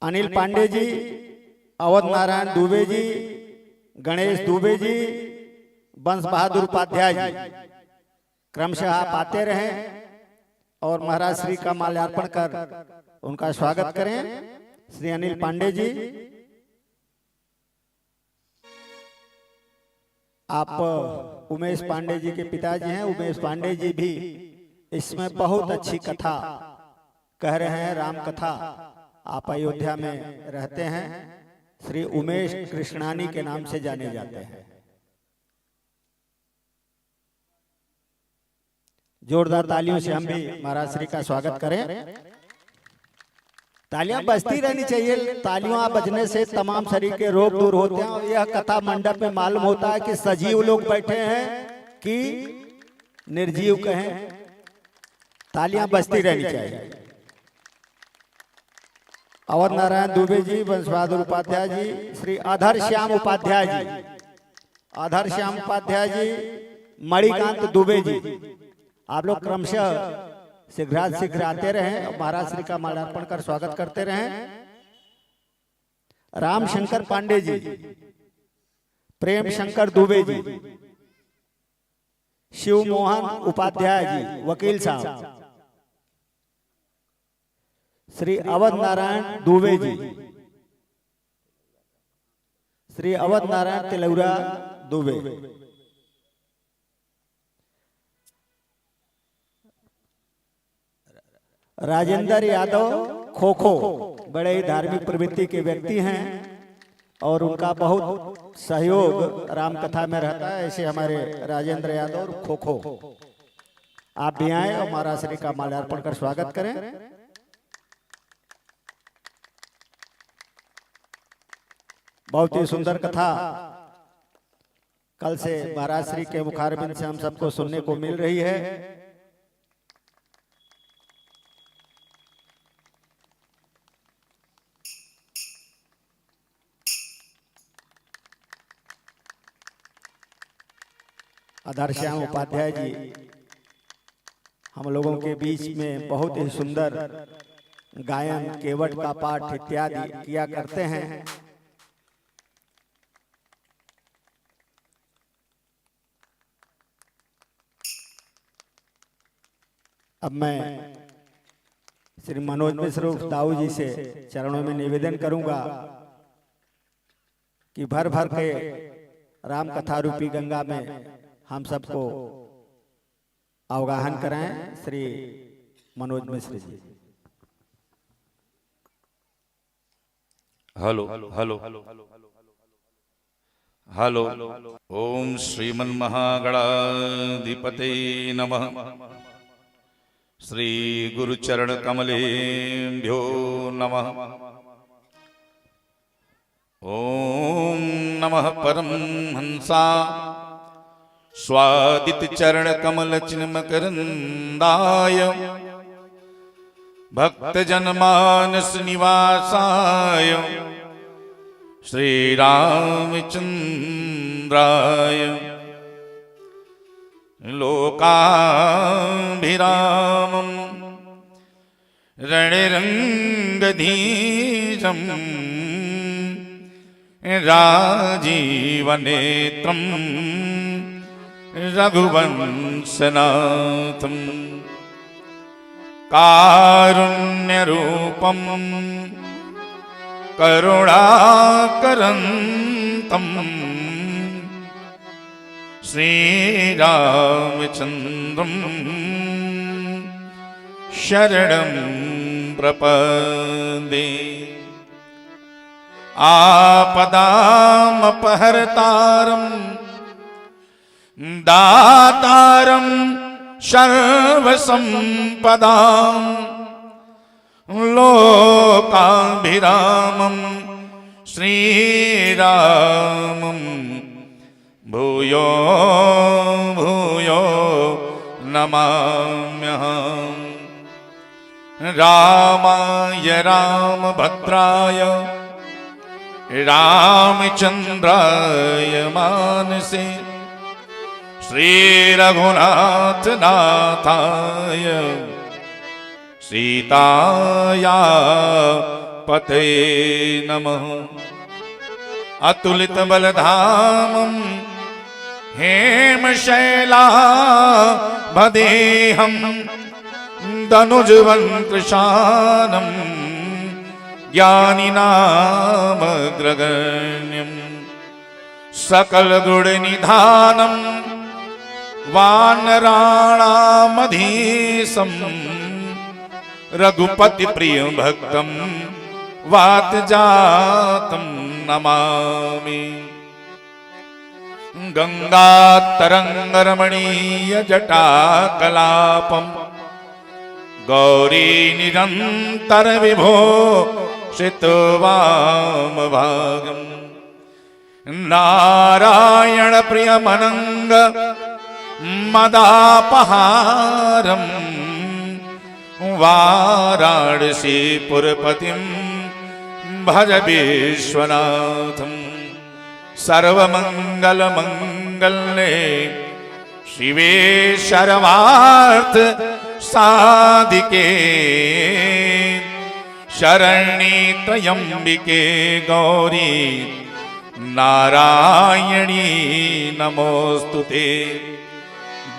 अनिल पांडे जी, अवध नारायण दुबे जी, गणेश दुबे जी, बंश बहादुर उपाध्याय जी, क्रमशः आप आते रहें और महाराज श्री का माल्यार्पण कर उनका स्वागत करें। श्री अनिल पांडे जी, आप उमेश पांडे जी के पिताजी हैं। उमेश पांडे जी भी इसमें बहुत अच्छी कथा कह रहे हैं, राम कथा। आप अयोध्या में रहते हैं, श्री उमेश कृष्णानी के नाम से जाने जाते हैं। जोरदार तालियों से हम भी महाराज श्री का स्वागत करें। तालियां बजती रहनी चाहिए। तालियां बजने से तमाम शरीर के रोग दूर होते हैं। और यह कथा मंडप में मालूम होता है कि सजीव लोग बैठे हैं कि निर्जीव कहें। तालियां बजती रहनी चाहिए। अवध नारायण दुबे जी, बंश बहादुर उपाध्याय जी, श्री अधर श्याम उपाध्याय जी, अधर श्याम उपाध्याय जी, मणिकांत दुबे जी, आप लोग क्रमशः शीघ्र आते रहें और महाराज श्री का माल्यार्पण कर स्वागत करते रहें। राम शंकर पांडे जी, प्रेम शंकर दुबे जी, शिव मोहन उपाध्याय जी, वकील साहब, श्री अवध नारायण दुबे जी, श्री अवध नारायण तिलौरा दुबे, राजेंद्र यादव खोखो, बड़े ही धार्मिक प्रवृत्ति के व्यक्ति हैं और उनका बहुत सहयोग रामकथा में रहता है। ऐसे हमारे राजेंद्र यादव और खोखो, आप भी आए और महाराज श्री का माल्यार्पण कर स्वागत करें। बहुत ही सुंदर कथा कल से महाराज श्री के मुखारबिंद से हम सबको सुनने को मिल रही है। अधर श्याम उपाध्याय जी हम लोगों के बीच में बहुत ही सुंदर गायन, केवट का पाठ इत्यादि किया करते हैं। अब मैं श्री मनोज मिश्र दाऊ जी से चरणों में निवेदन करूंगा कि भर भर के राम कथा रूपी गंगा में हम सबको अवगाहन कराएं। Shri Manoj Mishra ji. Hello hello hello. ओम श्रीमन्महागणाधिपते नमः। श्री गुरुचरण कमलेभ्यो नमः। ओम नमः परमहंसा स्वादित चरण कमल चिन्मकरंदाय भक्त जनमानस निवासाय श्री रामचंद्राय लोकाभिरामं रणरंगधीशं राजीवनेत्रं रघुवंशनाथं कारुण्यरूपं करुणाकरन्तं श्रीरामचन्द्रं शरणं प्रपद्ये। आपदामपहर्तारं दातारं सर्वसंपदां लोकाभिरामं श्रीरामं भूयो भूयो नमाम्यहम्। रामाय रामभद्राय रामचंद्राय मानसे श्री रघुनाथ नाथाय सीताया पते नमः। अतुलित बलधामं हेमशैलाभदेहं दनुजवंकृशानं ज्ञानिनामग्रगण्यं सकलगुणनिधानं वानराणामधीशं रघुपति प्रिय भक्तं वातजातं नमामि। गंगातरंगरमणीय जटाकलापं गौरी निरंतर विभो शितवामभागम् नारायण प्रियमनंग मदापहारम् वाराणसीपुरपतिं भज विश्वनाथम्। सर्वमंगलमंगल्ये शिवे सर्वार्थ साधिके शरण्ये त्र्यंबिके गौरी नारायणी नमोस्तुते।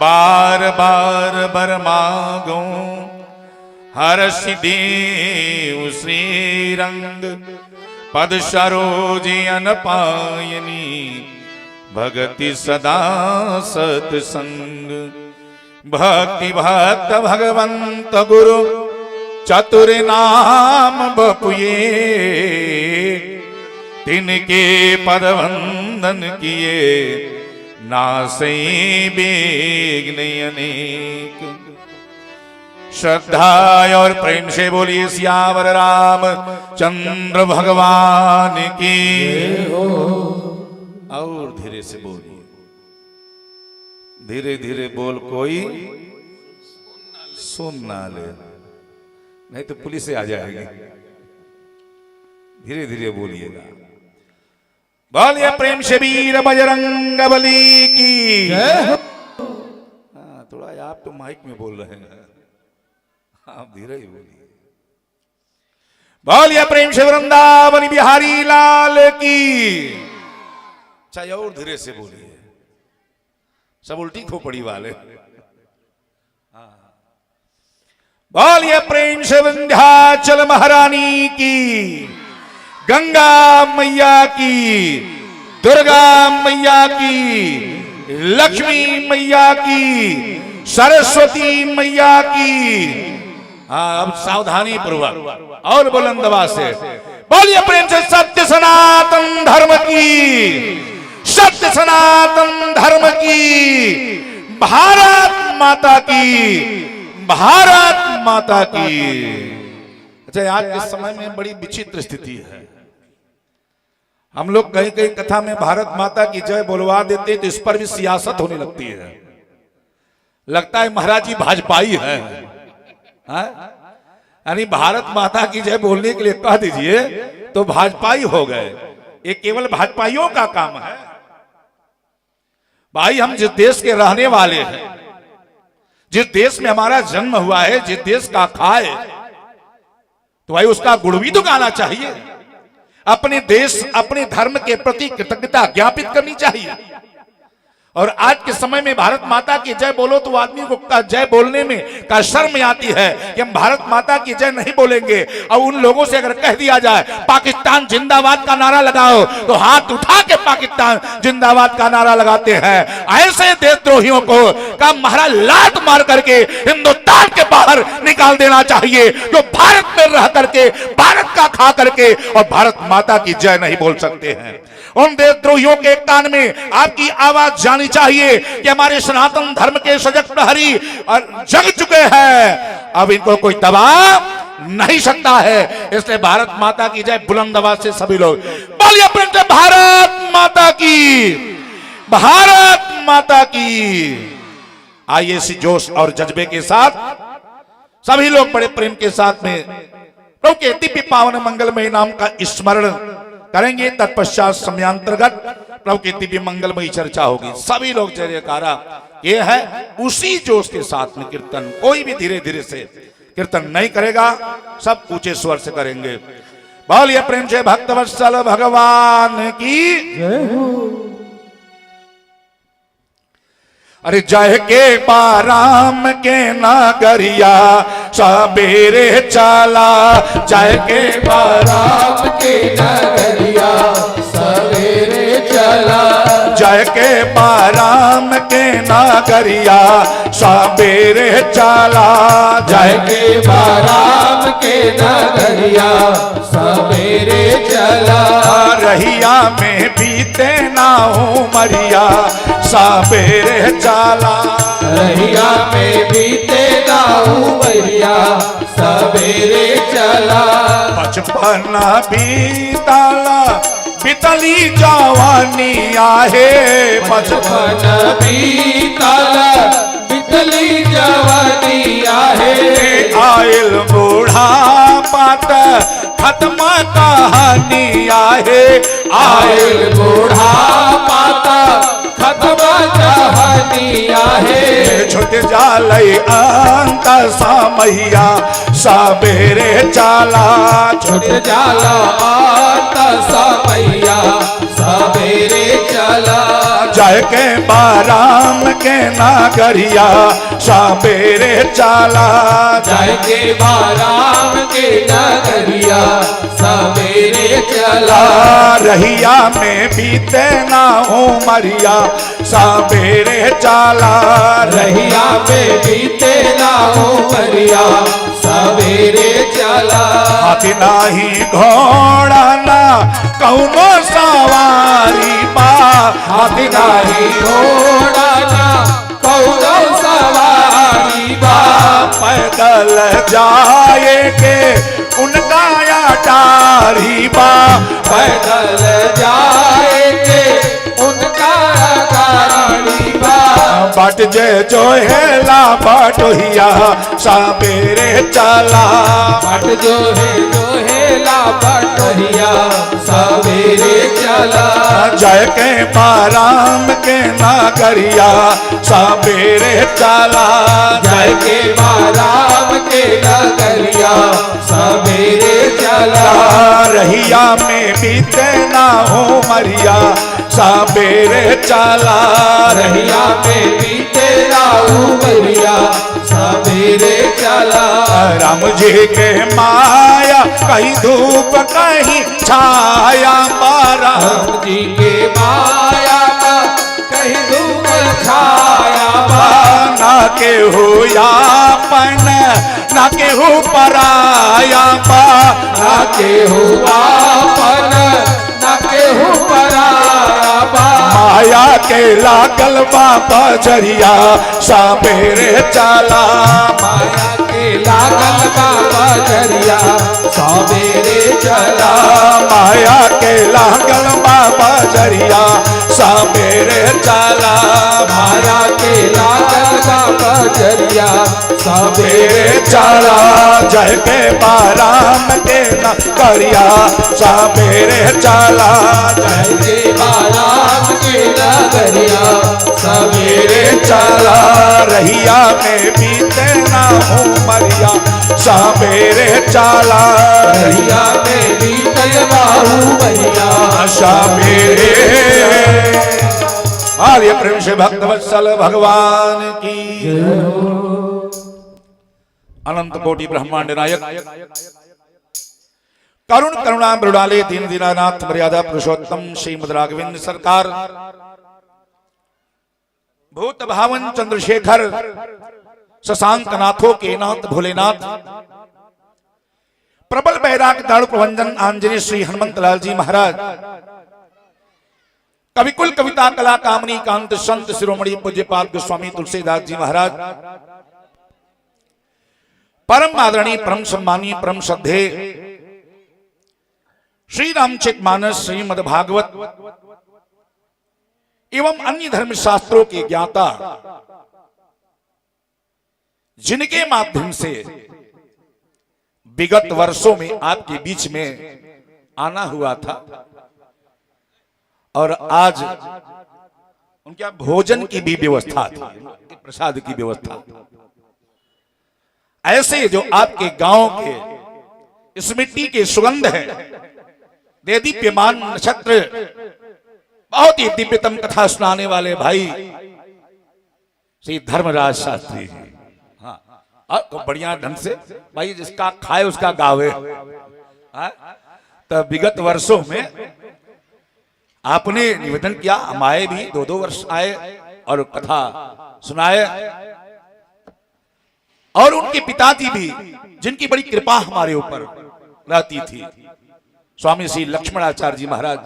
बार बार बर मागो हर्षि देव श्रीरंग पद सरोजन पायनी भगति सदा सत्संग। भक्ति भक्त भगवंत गुरु चतुर नाम बपुए तिनके पद वंदन किए नासै बेगने अनेक। श्रद्धा और प्रेम से बोलिए सियावर राम चंद्र भगवान की। और धीरे से बोलिए, धीरे धीरे बोल, कोई सुन ना ले, नहीं तो पुलिस से आ जाएगी। धीरे धीरे बोलिएगा। बोलिए प्रेम से वीर बजरंग बली की। हाँ, थोड़ा आप तो माइक में बोल रहे हैं, आप धीरे ही बोलिए। बोलिए प्रेम से वृंदावन बिहारी लाल की। चाहे और धीरे से बोलिए, सब उल्टी खोपड़ी वाले। बोलिए प्रेम से विंध्याचल महारानी की, गंगा मैया की, दुर्गा मैया की, लक्ष्मी मैया की, सरस्वती मैया की। हाँ, अब सावधानी पूर्वक और बुलंद आवाज से बोलिए प्रेम से सत्य सनातन धर्म की, सत्य सनातन धर्म की, भारत माता की, भारत माता की। अच्छा, आज के समय में बड़ी विचित्र स्थिति है। हम लोग कहीं कहीं कथा में भारत माता की जय बोलवा देते तो इस पर भी सियासत होने लगती है। लगता है महाराज जी भाजपाई है। यानी भारत माता की जय बोलने के लिए कह दीजिए तो भाजपाई हो गए। ये केवल भाजपाइयों का काम है। भाई, हम जिस देश के रहने वाले हैं, जिस देश में हमारा जन्म हुआ है, जिस देश का खाए, तो भाई उसका गुण भी तो गाना चाहिए। अपने देश, अपने धर्म के प्रति कृतज्ञता ज्ञापित करनी चाहिए। और आज के समय में भारत माता की जय बोलो तो आदमी को जय बोलने में का शर्म आती है कि हम भारत माता की जय नहीं बोलेंगे। और उन लोगों से अगर कह दिया जाए पाकिस्तान जिंदाबाद का नारा लगाओ तो हाथ उठा के पाकिस्तान जिंदाबाद का नारा लगाते हैं। ऐसे देशद्रोहियों को का महाराज लात मार करके हिंदुस्तान के बाहर निकाल देना चाहिए, जो भारत में रह करके, भारत का खा करके और भारत माता की जय नहीं बोल सकते हैं। उन देशद्रोहियों के कान में आपकी आवाज जानी चाहिए कि हमारे सनातन धर्म के सजग प्रहरी और जग चुके हैं, अब इनको कोई दबा नहीं सकता है। इसलिए भारत माता की जय बुलंद आवाज से सभी लोग बोलिए प्रेम से भारत माता की, भारत माता की। आइए इसी जोश और जज्बे के साथ सभी लोग बड़े प्रेम के साथ में प्रभु के दिव्य पावन मंगलमय नाम का स्मरण करेंगे। तत्पश्चात समयांतर्गत प्रभु की दिव्य मंगलमयी चर्चा होगी। सभी लोग जय जयकारा। ये है उसी जोश के साथ में कीर्तन। कोई भी धीरे धीरे से कीर्तन नहीं करेगा, सब ऊंचे स्वर से करेंगे। बोलिए प्रेम से भक्तवत्सल भगवान की। अरे जय के बाराम के नागरिया सबेरे चला, जय के बाराम के नगरिया सवेरे चला, जय के बाराम के नागरिया सबेरे चला, जय के बाराम के नगरिया सवेरे चला, रहिया में बीते ना उमरिया सबेरे चला, रहिया में बीते ना उमरिया सवेरे चला, बचपन बीतला बीतली जवानी आहे, बचपन बीतला बीतली जवानी आहे, आयल बूढ़ा पात खत्म कहानी आहे, आयल बूढ़ा पाता खत्म कहानी आहे, छुट जालई अंत समैया सबेरे चला, छुट जाला अंत समैया सवेरे चला, जय के बाराम के नागरिया सबेरे चला, जय के बाराम के नगरिया सवेरे चला, रहिया में बीते ना उमरिया सबेरे चला, रहिया में बीते ना उमरिया सवेरे चला, हाथी नाही घोड़ा ना कौनो सवारी बा, हाथी नाही घोड़ा ना कौनो सवारी बा, पैदल जाए के उनका अटारी बा, पैदल जाएंगे उनका गाड़ी बा, बट जे जो हेला बटोहिया सबेरे चला, बट जो है ला बटोहिया सवेरे चला, जय के बाराम के नागरिया सबेरे चला, जय के बाराम के नगरिया सवेरे चला, रहिया में बीते ना उमरिया सबेरे चला, रहिया में बीते ना उमरिया सवेरे चला, राम जी के माया कहीं धूप कहीं छाया मारा, राम जी के माया का कहीं धूप छाया बा, ना के हो यापन ना के हो पराया बा, ना के हुआ पन ना के हु पराया बा, माया के लागल बाबा जरिया सबेरे चला, माया के लागल बाबा जरिया सवेरे चला, माया के लागल बाबा जरिया सबेरे चला, माया के लागल बाबा जरिया सवेरे चला, जय के बाराम के नगरिया सबेरे चला, जय के बाराम के नगरिया सवेरे चला, रहिया में बीते ना उमरिया सबेरे चला, रहिया में बीतल बाहू बरिया सबेरे। आर्य प्रेम से भक्तवत्सल भगवान की, अनंत कोटि ब्रह्मांड नायक करुण करुणा मृणाले दीन दीनानाथ मर्यादा पुरुषोत्तम श्रीमद राघवेंद्र सरकार, भूत भावन चंद्रशेखर शशांक नाथों के नाथ भोलेनाथ, प्रबल बैराग दाड़ु प्रभंजन आंजनेय श्री हनुमंत लाल जी महाराज, कविकुल कविता कला कामनी कांत संत शिरोमणि पूज्यपाद गोस्वामी तुलसीदास जी महाराज, परम आदरणीय परम सम्मानीय परम श्रद्धे श्री रामचरित मानस श्रीमद भागवत एवं अन्य धर्म शास्त्रों के ज्ञाता, जिनके माध्यम से विगत वर्षों में आपके बीच में आना हुआ था और आज उनके भोजन की भी व्यवस्था थी, प्रसाद की व्यवस्था, ऐसे जो आपके गांव के इस मिट्टी के सुगंध है, देदीप्यमान नक्षत्र, बहुत ही दिव्यतम कथा सुनाने वाले भाई श्री धर्मराज शास्त्री जी। हाँ, और बढ़िया ढंग से भाई जिसका खाए उसका गावे। हाँ, तो विगत वर्षों में आपने निवेदन किया, हम आए भी 2-2 वर्ष आए और कथा सुनाए, और उनके पिताजी भी जिनकी बड़ी कृपा हमारे ऊपर रहती थी, स्वामी श्री लक्ष्मणाचार्य जी महाराज,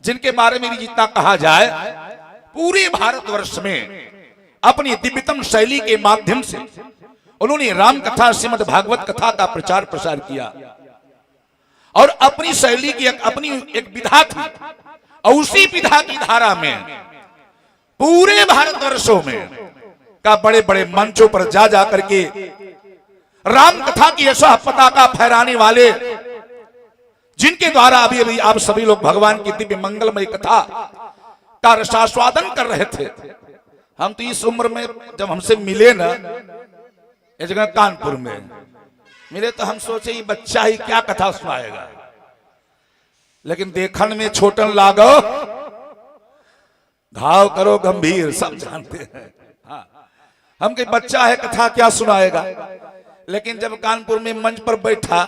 जिनके बारे में भी जितना कहा जाए, पूरे भारतवर्ष में अपनी दिव्यतम शैली के माध्यम से उन्होंने राम कथा, श्रीमद् भागवत कथा का प्रचार प्रसार किया, और अपनी शैली की अपनी एक विधा थी, और उसी विधा की धारा में पूरे भारतवर्षों में का बड़े बड़े मंचों पर जा जा करके राम कथा की ऐसा पताका फहराने वाले, जिनके द्वारा अभी अभी आप सभी लोग भगवान की दिव्य मंगलमय कथा का रसास्वादन कर रहे थे। हम तो इस उम्र में जब हमसे मिले ना, इस जगह कानपुर में मिले, तो हम सोचे ये बच्चा ही क्या कथा सुनाएगा, लेकिन देखन में छोटन लागो, घाव करो गंभीर, सब जानते हैं। हाँ, हम के बच्चा है कथा क्या सुनाएगा, लेकिन जब कानपुर में मंच पर बैठा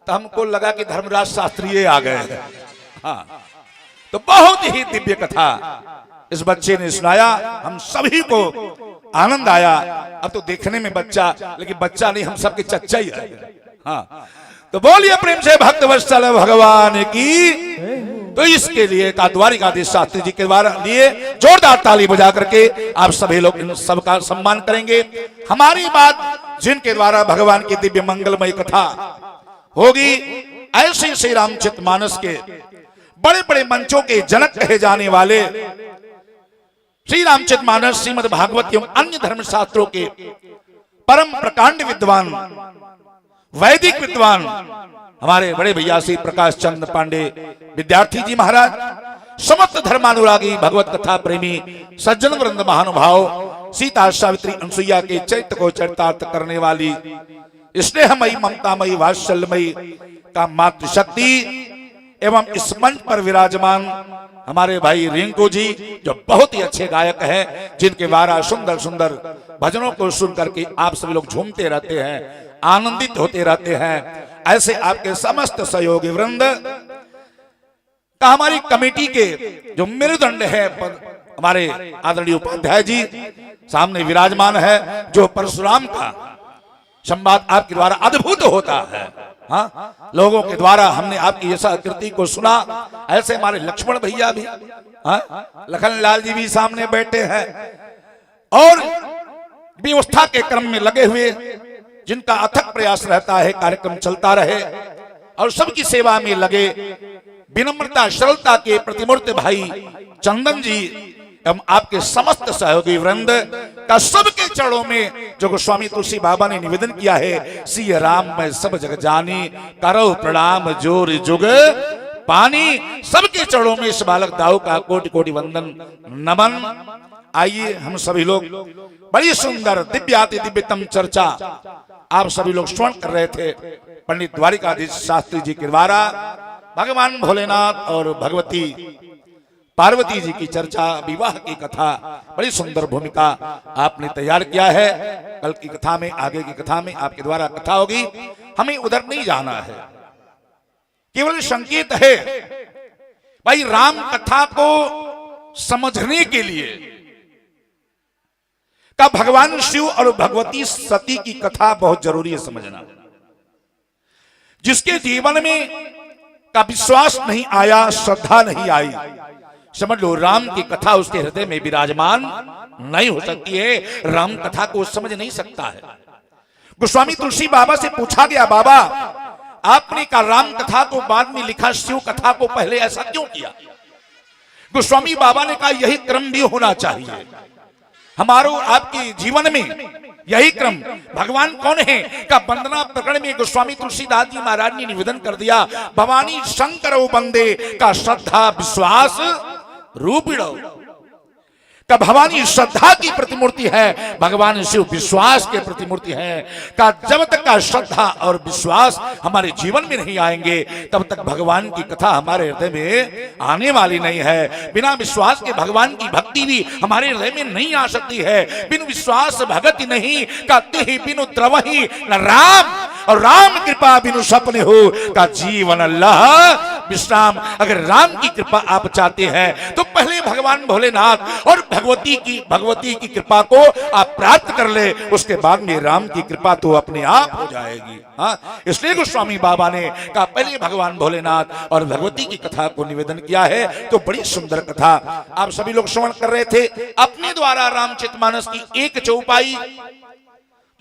तो हमको लगा कि धर्मराज शास्त्री आ गए हैं। हाँ, तो बहुत ही दिव्य कथा इस बच्चे ने सुनाया, हम सभी को आनंद आया। अब तो देखने में बच्चा, लेकिन बच्चा नहीं, हम सबके चच्चा ही है। हाँ, तो बोलिए प्रेम से भक्त वत्सल भगवान की। तो इसके लिए द्वारिकाधीश शास्त्री जी के द्वारा लिए जोरदार ताली बजा करके आप सभी लोग इन सबका सम्मान करेंगे। हमारी बात जिनके द्वारा भगवान की दिव्य मंगलमय कथा होगी, ऐसे श्री रामचरितमानस के बड़े बड़े मंचों के जनक कहे जाने वाले श्री रामचरितमानस, श्रीमद् भागवत एवं अन्य धर्म शास्त्रों के परम प्रकांड विद्वान, वैदिक विद्वान हमारे बड़े भैया श्री प्रकाश चंद्र पांडे विद्यार्थी जी महाराज, समस्त धर्मानुरागी भगवत कथा प्रेमी सज्जन वृंद महानुभाव, सीता सावित्री अनसुईया के चरित्र को चरितार्थ करने वाली स्नेहमयी ममतामयी वात्सल्यमयी का मातृशक्ति एवं इस मंच पर विराजमान हमारे भाई रिंकू जी, जो बहुत ही अच्छे गायक हैं, जिनके द्वारा सुंदर सुंदर भजनों को सुन करके आप सभी लोग झूमते रहते हैं, आनंदित होते रहते हैं। ऐसे आपके समस्त सहयोगी वृंद का हमारी कमेटी के जो मेरुदंड है हमारे आदरणीय उपाध्याय जी सामने विराजमान है, जो परशुराम का संवाद आपके द्वारा अद्भुत होता है। हाँ, लोगों के द्वारा हमने आपकी ऐसा कृति को सुना। ऐसे हमारे लक्ष्मण भैया भी, हाँ, लखन लाल जी भी सामने बैठे हैं, और व्यवस्था के क्रम में लगे हुए, जिनका अथक प्रयास रहता है कार्यक्रम चलता रहे, और सबकी सेवा में लगे विनम्रता सरलता के प्रतिमूर्ति भाई चंदन जी एवं आपके समस्त सहयोगी वृंद का सबके चरणों में जो गोस्वामी तुलसी बाबा ने निवेदन किया है, सिय राम मैं सब जग जानी, करो प्रणाम जोर जुग पानी। सबके चरणों में इस बालक दाऊ का कोटि कोटि वंदन नमन। आइए हम सभी लोग बड़ी सुंदर दिव्याति दिव्यतम चर्चा आप सभी लोग श्रवण कर रहे थे पंडित द्वारिकाधीश शास्त्री जी के द्वारा। भगवान भोलेनाथ और भगवती पार्वती जी की चर्चा, विवाह की कथा, बड़ी सुंदर भूमिका आपने तैयार किया है। कल की कथा में, आगे की कथा में आपके द्वारा कथा होगी। हमें उधर नहीं जाना है, केवल संकेत है भाई राम कथा को समझने के लिए का भगवान शिव और भगवती सती की कथा बहुत जरूरी है समझना। जिसके जीवन में का विश्वास नहीं आया, श्रद्धा नहीं आई, समझ लो राम की कथा उसके हृदय में विराजमान नहीं हो सकती है, राम कथा को समझ नहीं सकता है। गोस्वामी तुलसी बाबा से पूछा गया, बाबा आपने का राम कथा को बाद में लिखा, शिव कथा को पहले ऐसा क्यों किया? गोस्वामी बाबा ने कहा यही क्रम भी होना चाहिए हमारो आपके जीवन में, यही क्रम। भगवान कौन है का वंदना प्रकरण में गोस्वामी तुलसीदास जी महाराज ने निवेदन कर दिया, भवानी शंकर बंदे का श्रद्धा विश्वास रूपिणो। का भवानी श्रद्धा की प्रतिमूर्ति है, भगवान शिव विश्वास के प्रतिमूर्ति है। का जब तक का श्रद्धा और विश्वास हमारे जीवन में नहीं आएंगे तब तक भगवान की कथा हमारे हृदय में आने वाली नहीं है। बिना विश्वास के भगवान की भक्ति भी हमारे हृदय में नहीं आ सकती है। बिनु विश्वास भगति नहीं, कहते ही बिनु द्रवही न राम, और राम कृपा बिनु सपने हो का जीवन अल्लाह विश्राम। अगर राम की कृपा आप चाहते हैं तो पहले भगवान भोलेनाथ और भगवती की कृपा को आप प्राप्त कर ले, उसके बाद में राम की कृपा तो अपने आप हो जाएगी। हाँ, इसलिए गोस्वामी बाबा ने कहा पहले भगवान भोलेनाथ और भगवती की कथा को निवेदन किया है। तो बड़ी सुंदर कथा आप सभी लोग श्रवण कर रहे थे। अपने द्वारा रामचरितमानस की एक चौपाई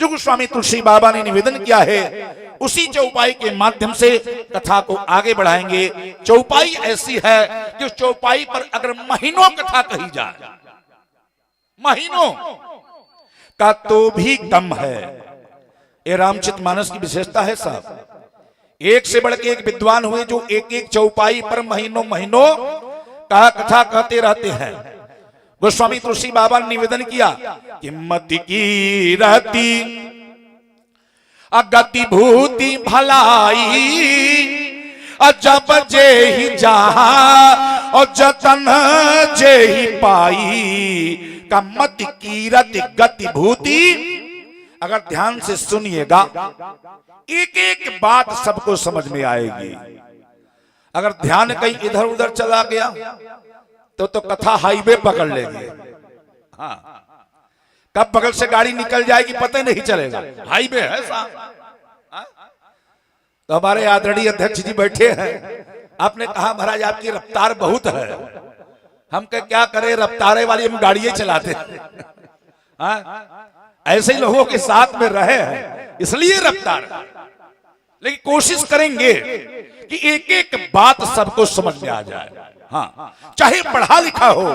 जो गोस्वामी तुलसी बाबा ने निवेदन किया है, उसी चौपाई के माध्यम से कथा को आगे बढ़ाएंगे। चौपाई ऐसी है कि उस चौपाई पर अगर महीनों कथा कही जाए, महीनों का तो भी कम है। ये रामचरितमानस की विशेषता है साहब। एक से बढ़ के एक विद्वान हुए जो एक एक चौपाई पर महीनों महीनों का कथा कहते रहते हैं। गोस्वामी तुलसी बाबा ने निवेदन किया कि मति की रहती अगति भूति भलाई, जब जे ही जहा और जतन जे ही पाई। का मति की रति गति भूति, अगर ध्यान से सुनिएगा एक एक बात सबको समझ में आएगी। अगर ध्यान कहीं इधर उधर चला गया तो कथा हाईवे पकड़ लेगी। हाँ, कब बगल से गाड़ी निकल जाएगी पता नहीं चलेगा, हाईवे है साहब। तो हमारे आदरणीय अध्यक्ष जी बैठे हैं, आपने कहा महाराज आपकी रफ्तार बहुत है। हम क्या करें, रफ्तारे वाली हम गाड़ियां चलाते हैं। ऐसे ही लोगों के साथ में रहे हैं इसलिए रफ्तार, लेकिन कोशिश करेंगे कि एक एक बात सबको समझ में आ जाए। हाँ, चाहे पढ़ा लिखा हो,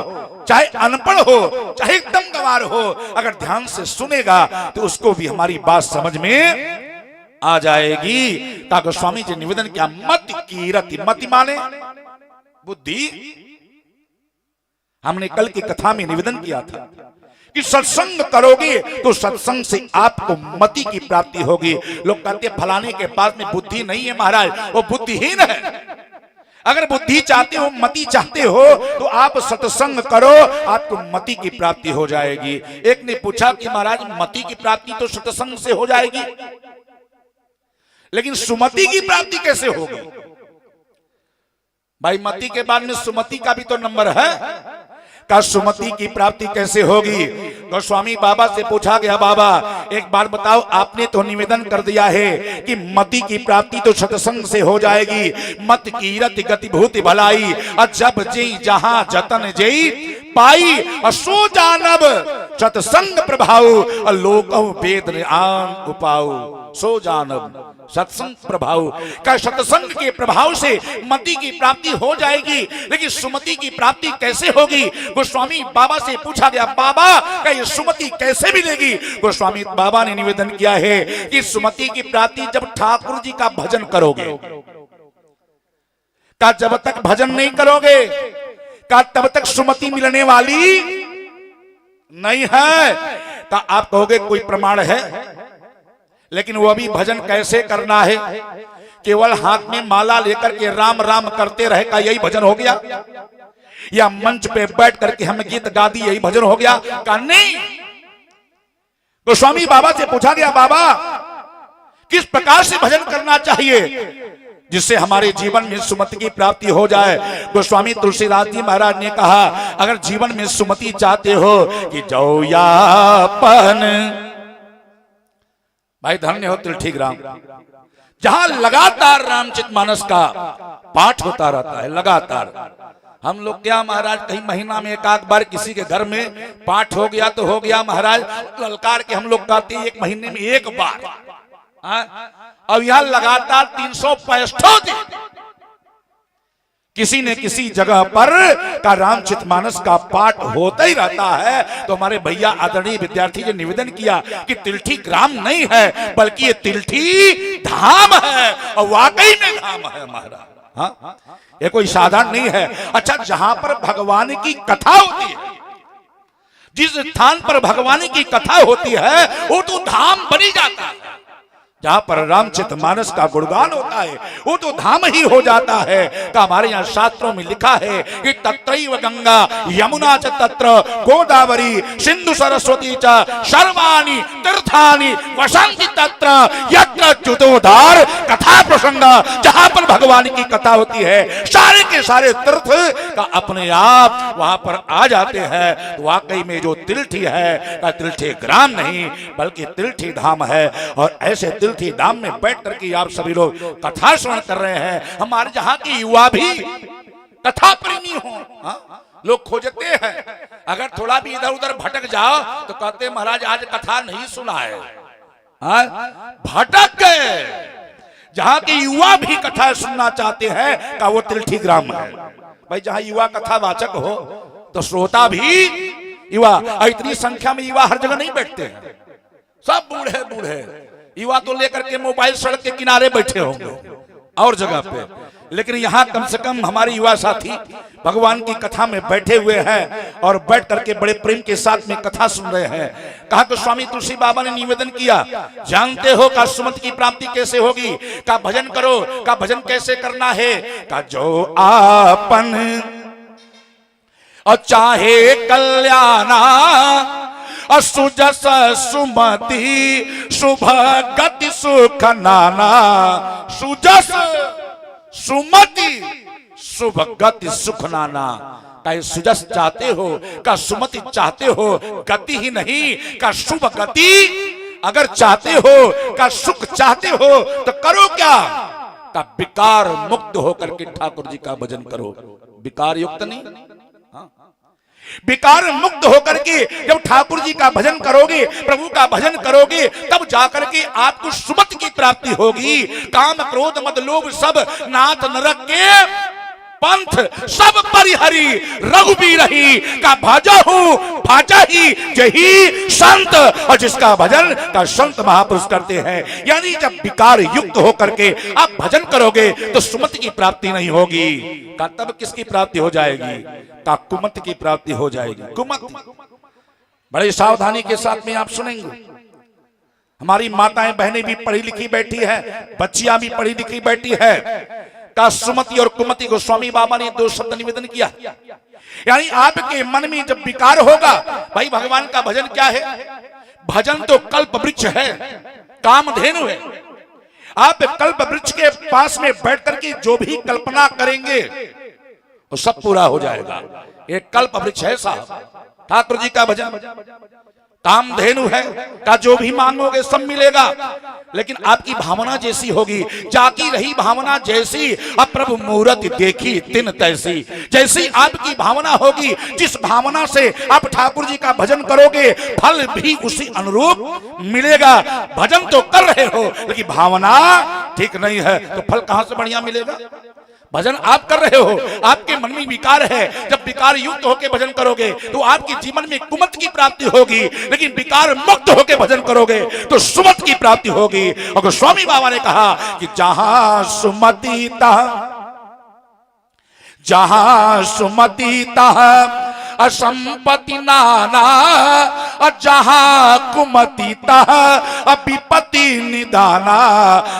चाहे अनपढ़ हो, चाहे एकदम गंवार हो, अगर ध्यान से सुनेगा तो उसको भी हमारी बात समझ में आ जाएगी। ताकि स्वामी जी निवेदन किया मति की रति, मति माने बुद्धि। हमने कल की कथा में निवेदन किया था कि सत्संग करोगे तो सत्संग से आपको मति की प्राप्ति होगी। लोग कहते हैं फलाने के पास में बुद्धि नहीं है महाराज, वो बुद्धिहीन है। अगर बुद्धि चाहते हो, मति चाहते हो तो आप सत्संग करो, आपको मति की प्राप्ति हो जाएगी। एक ने पूछा कि महाराज मति की प्राप्ति तो सत्संग से हो जाएगी, लेकिन सुमति की प्राप्ति कैसे होगी? भाई मति के बाद में सुमति का भी तो नंबर है। का सुमति की प्राप्ति कैसे होगी? गोस्वामी बाबा से पूछा गया, बाबा एक बार बताओ, आपने तो निवेदन कर दिया है कि मति की प्राप्ति तो सत्संग से हो जाएगी। मत की रति गति भूति भलाई, जब जई जहां जतन जई पाई, सो जानब सत्संग प्रभाव, लोक वेद आन उपाऊ। सो जानब सत्संग प्रभाव, का सत्संग के प्रभाव से मति की प्राप्ति हो जाएगी, लेकिन सुमति की प्राप्ति कैसे होगी? गोस्वामी बाबा से पूछा गया, बाबा का ये सुमति कैसे मिलेगी? गोस्वामी बाबा ने निवेदन किया है कि सुमति की प्राप्ति जब ठाकुर जी का भजन करोगे। का जब तक भजन नहीं करोगे का तब तक सुमति मिलने वाली नहीं है। का आप कहोगे कोई प्रमाण है, लेकिन वो भी भजन कैसे करना है? केवल हाथ में माला लेकर के राम राम करते रहे का यही भजन हो गया? या मंच पे बैठ करके हम गीत गा दी यही भजन हो गया? का नहीं। गोस्वामी बाबा से पूछा गया, बाबा किस प्रकार से भजन करना चाहिए जिससे हमारे जीवन में सुमति की प्राप्ति हो जाए? गोस्वामी तुलसीदास जी महाराज ने कहा, अगर जीवन में सुमति चाहते हो कि जाओ यापन, भाई धन्य हो तिलठीग्राम, जहां लगातार रामचरितमानस का पाठ होता रहता है लगातार। हम लोग क्या महाराज कहीं महीना में एक आध बार किसी के घर में पाठ हो गया तो हो गया महाराज, ललकार के हम लोग कहते हैं एक महीने में एक बार। अब यहां लगातार 365 दिन किसी न किसी जगह पर का रामचरितमानस का पाठ होता ही रहता है। तो हमारे भैया आदरणीय विद्यार्थी ने निवेदन किया कि तिलठी ग्राम नहीं है बल्कि ये तिलठी धाम है, और वाकई में धाम है महाराज। हाँ, ये कोई साधारण नहीं है। अच्छा, जहां पर भगवान की कथा होती है, जिस स्थान पर भगवान की कथा होती है वो तो धाम बनी जाता है। जहां पर रामचरितमानस का गुणगान होता है वो तो धाम ही हो जाता है। तो हमारे यहाँ शास्त्रों में लिखा है कि तत्रैव गंगा यमुना च तत्र गोदावरी सिंधु सरस्वती च सर्वाणि तीर्थानि वसन्ति तत्र यत्र च्युतोद्धार कथा प्रसंग। जहां पर भगवान की कथा होती है सारे के सारे तीर्थ का अपने आप वहां पर आ जाते हैं। तो वाकई में जो तिलठी है का तिलठी ग्राम नहीं बल्कि तिलठी धाम है। और ऐसे तिलठी धाम में बैठ करके आप सभी लोग कथा श्रवण कर रहे हैं। हमारे जहां के युवा भी कथा प्रेमी हो। लोग खोजते हैं, अगर थोड़ा भी इधर उधर भटक जाओ तो कहते महाराज आज कथा नहीं सुना है। भटक गए। जहां के युवा भी कथा सुनना चाहते हैं का वो तिलठी ग्राम है। भाई जहां युवा कथा वाचक हो तो श्रोता भी युवा। इतनी संख्या में युवा हर जगह नहीं बैठते हैं, सब बूढ़े बूढ़े युवा तो लेकर के मोबाइल सड़क के किनारे बैठे होंगे और जगह पे। लेकिन यहाँ कम से कम हमारे युवा साथी भगवान की कथा में बैठे हुए हैं और बैठ करके बड़े प्रेम के साथ में कथा सुन रहे हैं। कहा कि स्वामी तुलसी बाबा ने निवेदन किया, जानते हो का सुमति की प्राप्ति कैसे होगी, का भजन करो, का भजन कैसे करना है, का जो आपन और चाहे कल्याणा सुजस सुमति शुभ गति सुख नाना। सुजस सुमति शुभ गति सुख नाना। का सुजस चाहते हो, का सुमति चाहते हो, गति ही नहीं का शुभ गति अगर चाहते हो, का सुख चाहते हो तो करो क्या, का विकार मुक्त होकर के ठाकुर जी का भजन करो। विकार युक्त नहीं, विकार मुक्त होकर के जब ठाकुर जी का भजन करोगे, प्रभु का भजन करोगे, तब जाकर के आपको सुमति की प्राप्ति होगी। काम क्रोध मद लोभ सब नाथ नरक के पंथ सब परिहरी रघुबीर ही का भाजा हूं भाजा ही जही संत। और जिसका भजन का संत महापुरुष करते हैं। यानी जब विकार युक्त होकर के आप भजन करोगे तो सुमति की प्राप्ति नहीं होगी। का तब किसकी प्राप्ति हो जाएगी, का कुमत की प्राप्ति हो जाएगी। कुमत बड़े सावधानी के साथ में आप सुनेंगे। हमारी माताएं बहनें भी पढ़ी लिखी बैठी है, बच्चियां भी पढ़ी लिखी बैठी है। का सुमति और कुमति को स्वामी बाबा ने दो शब्द निवेदन किया। यानी आपके मन में जब विकार होगा, भाई भगवान का भजन क्या है, भजन तो कल्प वृक्ष है, कामधेनु है। आप कल्प वृक्ष के पास में बैठ करके जो भी कल्पना करेंगे वो सब पूरा हो जाएगा। एक कल्प वृक्ष है साहब, ठाकुर जी का भजन कामधेनु है का जो भी मांगोगे सब मिलेगा। लेकिन आपकी भावना जैसी होगी, जाकी रही भावना जैसी, अब प्रभु मूरत देखी तिन तैसी। जैसी आपकी भावना होगी, जिस भावना से आप ठाकुर जी का भजन करोगे फल भी उसी अनुरूप मिलेगा। भजन तो कर रहे हो लेकिन भावना ठीक नहीं है तो फल कहां से बढ़िया मिलेगा। भजन आप कर रहे हो, आपके मन में विकार है, जब विकार युक्त होकर भजन करोगे तो आपके जीवन में कुमत की प्राप्ति होगी। लेकिन विकार मुक्त होकर भजन करोगे तो सुमत की प्राप्ति होगी। और स्वामी बाबा ने कहा कि जहां सुमति तह असंपत्ति नाना, जहां कुमति तह विपत्ति निदाना।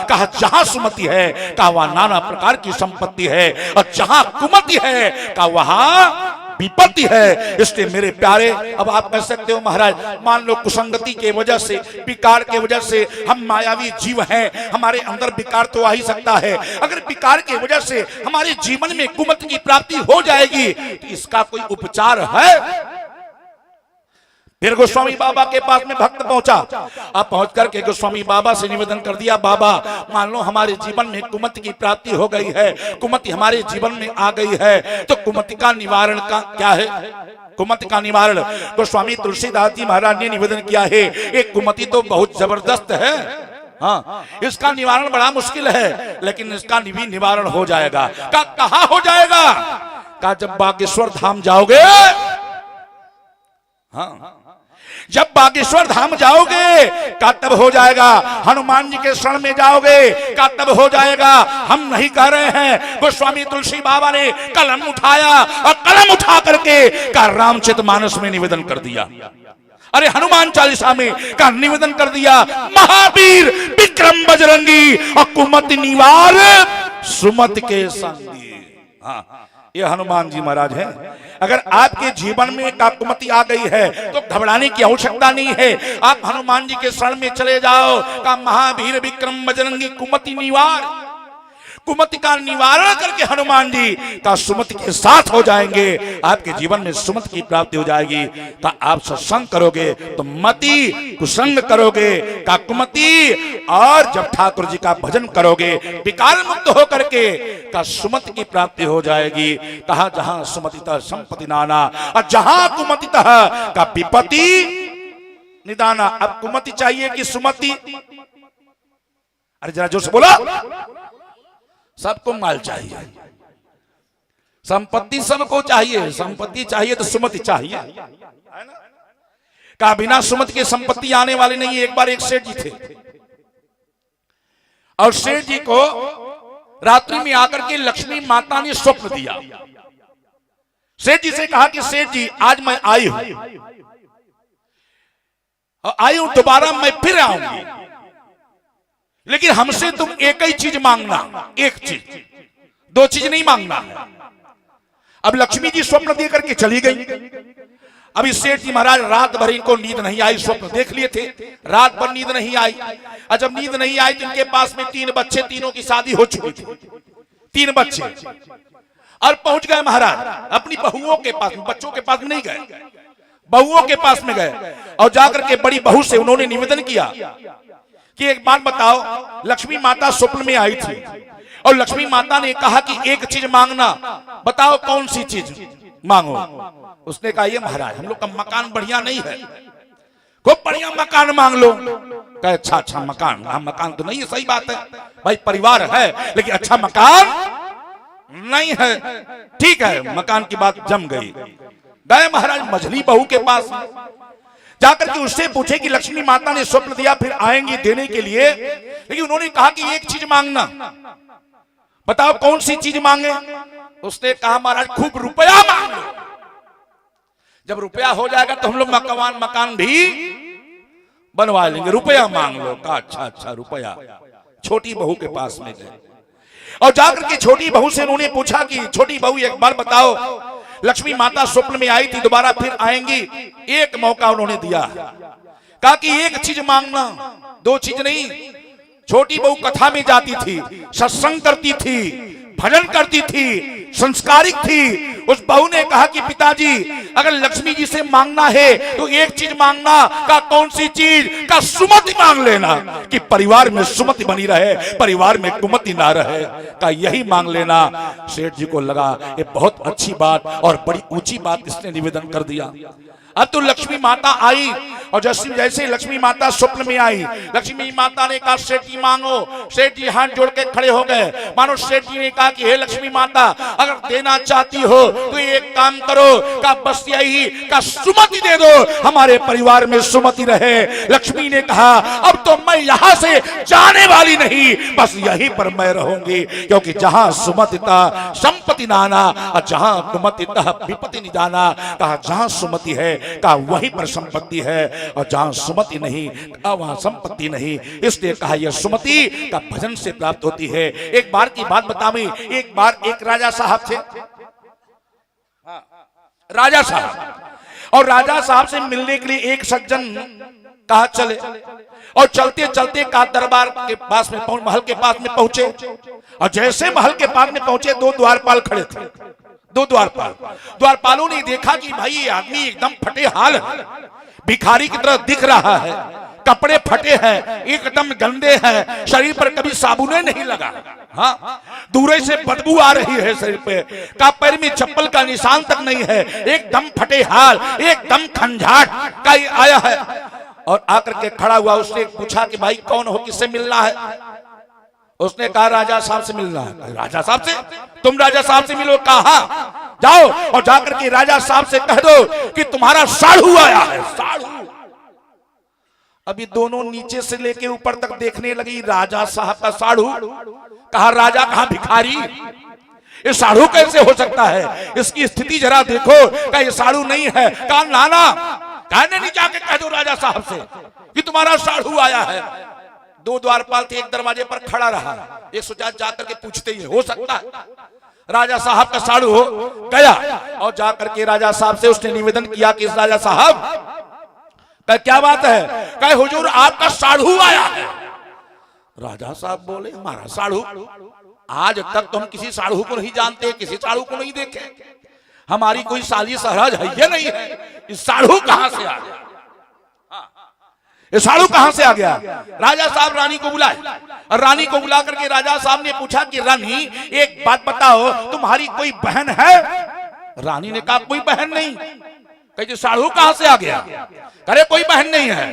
कहा जहां सुमति है कहा वहां नाना प्रकार की संपत्ति है, और जहां कुमति है कहा वहां विपत्ति है। इसलिए मेरे प्यारे, अब आप कह सकते हो महाराज मान लो कुसंगति के वजह से, विकार के वजह से हम मायावी जीव हैं, हमारे अंदर विकार तो आ ही सकता है। अगर विकार के वजह से हमारे जीवन में कुमत की प्राप्ति हो जाएगी तो इसका कोई उपचार है। फिर गोस्वामी बाबा के पास में भक्त पहुंचा। अब पहुंच करके गोस्वामी बाबा से निवेदन कर दिया, बाबा मान लो हमारे जीवन में कुमति की प्राप्ति हो गई है, कुमति हमारे जीवन में आ गई है, तो कुमति का निवारण का क्या है। कुमति का निवारण गोस्वामी तुलसीदास जी महाराज ने निवेदन किया है, एक कुमति तो बहुत जबरदस्त है, हाँ इसका निवारण बड़ा मुश्किल है, लेकिन इसका भी निवारण हो जाएगा। कहाँ हो जाएगा, का जब बागेश्वर धाम जाओगे, हाँ जब बागेश्वर धाम जाओगे का तब हो जाएगा, हनुमान जी के शरण में जाओगे का तब हो जाएगा। हम नहीं कह रहे हैं। गोस्वामी तुलसी बाबा ने कलम उठाया और कलम उठा करके का रामचरितमानस में निवेदन कर दिया, अरे हनुमान चालीसा में का निवेदन कर दिया, महावीर विक्रम बजरंगी और कुमति निवार सुमति के संगी। हाँ, ये हनुमान जी महाराज हैं। अगर आपके जीवन में का कुमति आ गई है तो घबराने की आवश्यकता नहीं है। आप हनुमान जी के शरण में चले जाओ का महावीर विक्रम बजरंगी कुमति निवार, कुमति का निवारण करके हनुमान जी का सुमति के साथ हो जाएंगे। आपके जीवन में सुमति की प्राप्ति हो जाएगी। तो आप सत्संग करोगे तो मति, कुसंग करोगे का कुमति, और जब ठाकुर जी का भजन करोगे विकार मुक्त हो करके का सुमति की प्राप्ति हो जाएगी। कहा जहां सुमति तह संपत्ति नाना और जहां कुमति तह का विपत्ति निदाना। अब कुमति चाहिए कि सुमति? अरे जरा जोर से बोला। सबको माल चाहिए, संपत्ति सबको चाहिए, संपत्ति चाहिए तो सुमति चाहिए, है ना? का बिना सुमति के संपत्ति आने वाली नहीं। एक बार एक सेठ जी थे और सेठ जी को रात्रि में आकर के लक्ष्मी माता ने स्वप्न दिया। सेठ जी से कहा कि सेठ जी आज मैं आई हूं और आई हूं, दोबारा मैं फिर आऊंगी, लेकिन हमसे तुम एक ही चीज मांगना, एक चीज, दो चीज नहीं मांगना है। अब लक्ष्मी जी स्वप्न दे करके चली गई। अब इस सेठ जी महाराज रात भर इनको नींद नहीं आई, स्वप्न देख लिए थे, रात भर नींद नहीं आई। और जब नींद नहीं आई तो इनके पास में 3 बच्चे, तीनों की शादी हो चुकी थी, 3 बच्चे, और पहुंच गए महाराज अपनी बहुओं के पास। बच्चों के पास नहीं गए, बहुओं के पास में गए और जाकर के बड़ी बहू से उन्होंने निवेदन किया कि एक बात बताओ, लक्ष्मी माता स्वप्न में आई थी और लक्ष्मी माता ने कहा कि एक चीज मांगना, बताओ कौन सी चीज मांगो। उसने कहा ये महाराज हम लोग का मकान बढ़िया नहीं है, खूब बढ़िया मकान मांग लो। कहे अच्छा अच्छा मकान, हाँ मकान तो नहीं है, सही बात है भाई, परिवार है, लेकिन अच्छा मकान नहीं है। ठीक है, मकान की बात जम गई। गए महाराज मझली बहू के पास जाकर के उससे पूछे कि लक्ष्मी माता ने स्वप्न दिया फिर आएंगी देने के लिए, लेकिन उन्होंने कहा कि एक चीज मांगना, बताओ कौन सी चीज मांगे। उसने कहा महाराज खूब रुपया मांग लो, जब रुपया हो जाएगा तो हम लोग मकान भी बनवा लेंगे, रुपया मांग लो। कहा अच्छा अच्छा रुपया। छोटी बहू के पास में गए और जाकर के छोटी बहू से उन्होंने पूछा कि छोटी बहू एक बार बताओ, लक्ष्मी माता स्वप्न में आई थी, दोबारा फिर आएंगी, एक मौका उन्होंने दिया। कहा कि एक चीज मांगना, दो चीज नहीं। छोटी बहू कथा में जाती थी, सत्संग करती थी, भजन करती थी, संस्कारिक थी। उस बहू ने कहा कि पिताजी अगर लक्ष्मी जी से मांगना है तो एक चीज मांगना। का कौन सी चीज? का सुमति मांग लेना, कि परिवार में सुमति बनी रहे, परिवार में कुमति ना रहे, का यही मांग लेना। सेठ जी को लगा ये बहुत अच्छी बात और बड़ी ऊंची बात इसने निवेदन कर दिया। अब तो लक्ष्मी माता आई और जैसे लक्ष्मी माता स्वप्न में आई, लक्ष्मी माता ने कहा सेठ जी मांगो। सेठ जी हाथ जोड़ के खड़े हो गए, मानो सेठ जी ने कहा कि हे लक्ष्मी माता अगर देना चाहती हो तो एक काम करो, का बस यही का सुमति दे दो, हमारे परिवार में सुमति रहे। लक्ष्मी ने कहा अब तो मैं यहाँ से जाने वाली नहीं, बस यहीं पर मैं रहूंगी, क्योंकि जहां सुमति था संपत्ति नाना और जहां कुमति तह विपत्ति निदाना। कहा जहां सुमति है का वहीं पर संपत्ति है और जहां सुमति नहीं का वहां संपत्ति नहीं। इसलिए कहा यह सुमति का भजन से प्राप्त होती है। एक बार की बात बताऊं, एक बार एक राजा साहब थे, राजा साहब, और राजा साहब से मिलने के लिए एक सज्जन कहा चले, और चलते चलते का दरबार के पास में महल के पास में पहुंचे, और जैसे महल के पास में पहुंचे 2 द्वारपाल खड़े थे। 2 द्वारपालों ने देखा कि भाई ये आदमी एकदम फटे हाल है, भिखारी की तरह दिख रहा है, कपड़े फटे हैं, एकदम गंदे हैं, शरीर पर कभी साबुने नहीं लगा, हाँ दूर से बदबू आ रही है शरीर पे, का पैर में चप्पल का निशान तक नहीं है, एकदम फटे हाल, एकदम खंजाट का आया है। और आकर के खड़ा हुआ, उसने पूछा कि भाई कौन हो, किससे मिलना है? उसने कहा राजा साहब से मिलना है। राजा साहब से? तुम राजा साहब से मिलो? कहा जाओ और जाकर के राजा साहब से कह दो कि तुम्हारा साढ़ू आया है। साढ़ू? अभी दोनों नीचे से लेके ऊपर तक देखने लगी राजा साहब का साढ़ू। कहा राजा कहा भिखारी, ये साढ़ू कैसे हो सकता है, इसकी स्थिति जरा देखो। कहा ये साढ़ू नहीं है। कहा नाना, कहने नहीं जाके कह दो राजा साहब से कि तुम्हारा साढ़ू आया है। दो द्वारपाल थे, एक दरवाजे पर खड़ा रहा, एक सोचा जाकर के पूछते ही हो सकता है राजा साहब का साढ़ू हो। गया और जाकर के राजा साहब से उसने निवेदन किया कि राजा साहब कहा क्या बात है। कहे हुजूर आपका साढ़ू आया है। राजा साहब बोले हमारा साढ़ू, आज तक तो हम किसी साढ़ू को नहीं जानते, किसी साढ़ू को नहीं देखे, हमारी कोई साली सहराज है ये नहीं है, इस साढ़ू कहां से आ गया, ये साढ़ू कहां से आ गया। राजा साहब रानी को बुलाए और रानी को बुला करके राजा साहब ने पूछा कि रानी एक बात बताओ, तुम्हारी कोई बहन है। रानी ने कहा कोई बहन नहीं। कहे साढ़ू कहां से आ गया। करे कोई बहन नहीं है,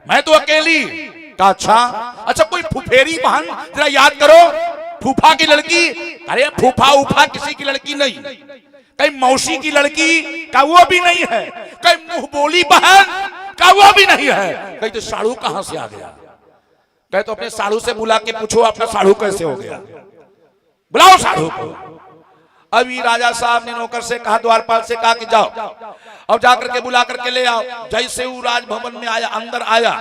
मैं तो अकेली। कहा अच्छा कोई फुफेरी बहन, जरा याद करो, फूफा की लड़की। अरे फूफा उफा किसी की लड़की नहीं। कहीं मौसी की लड़की, का वो भी नहीं है। कहीं मुंह बोली बहन, का वो भी नहीं है। कहीं तो साढ़ू कहां से आ गया। कहे तो अपने साढ़ू से बुला के पूछो आपका साढ़ू कैसे हो गया, बुलाओ साढ़ू को। अभी राजा साहब ने नौकर से कहा, द्वारपाल से कहा कि जाओ और जाकर के बुला करके ले आओ। जैसे वो राजभवन में आया, अंदर आया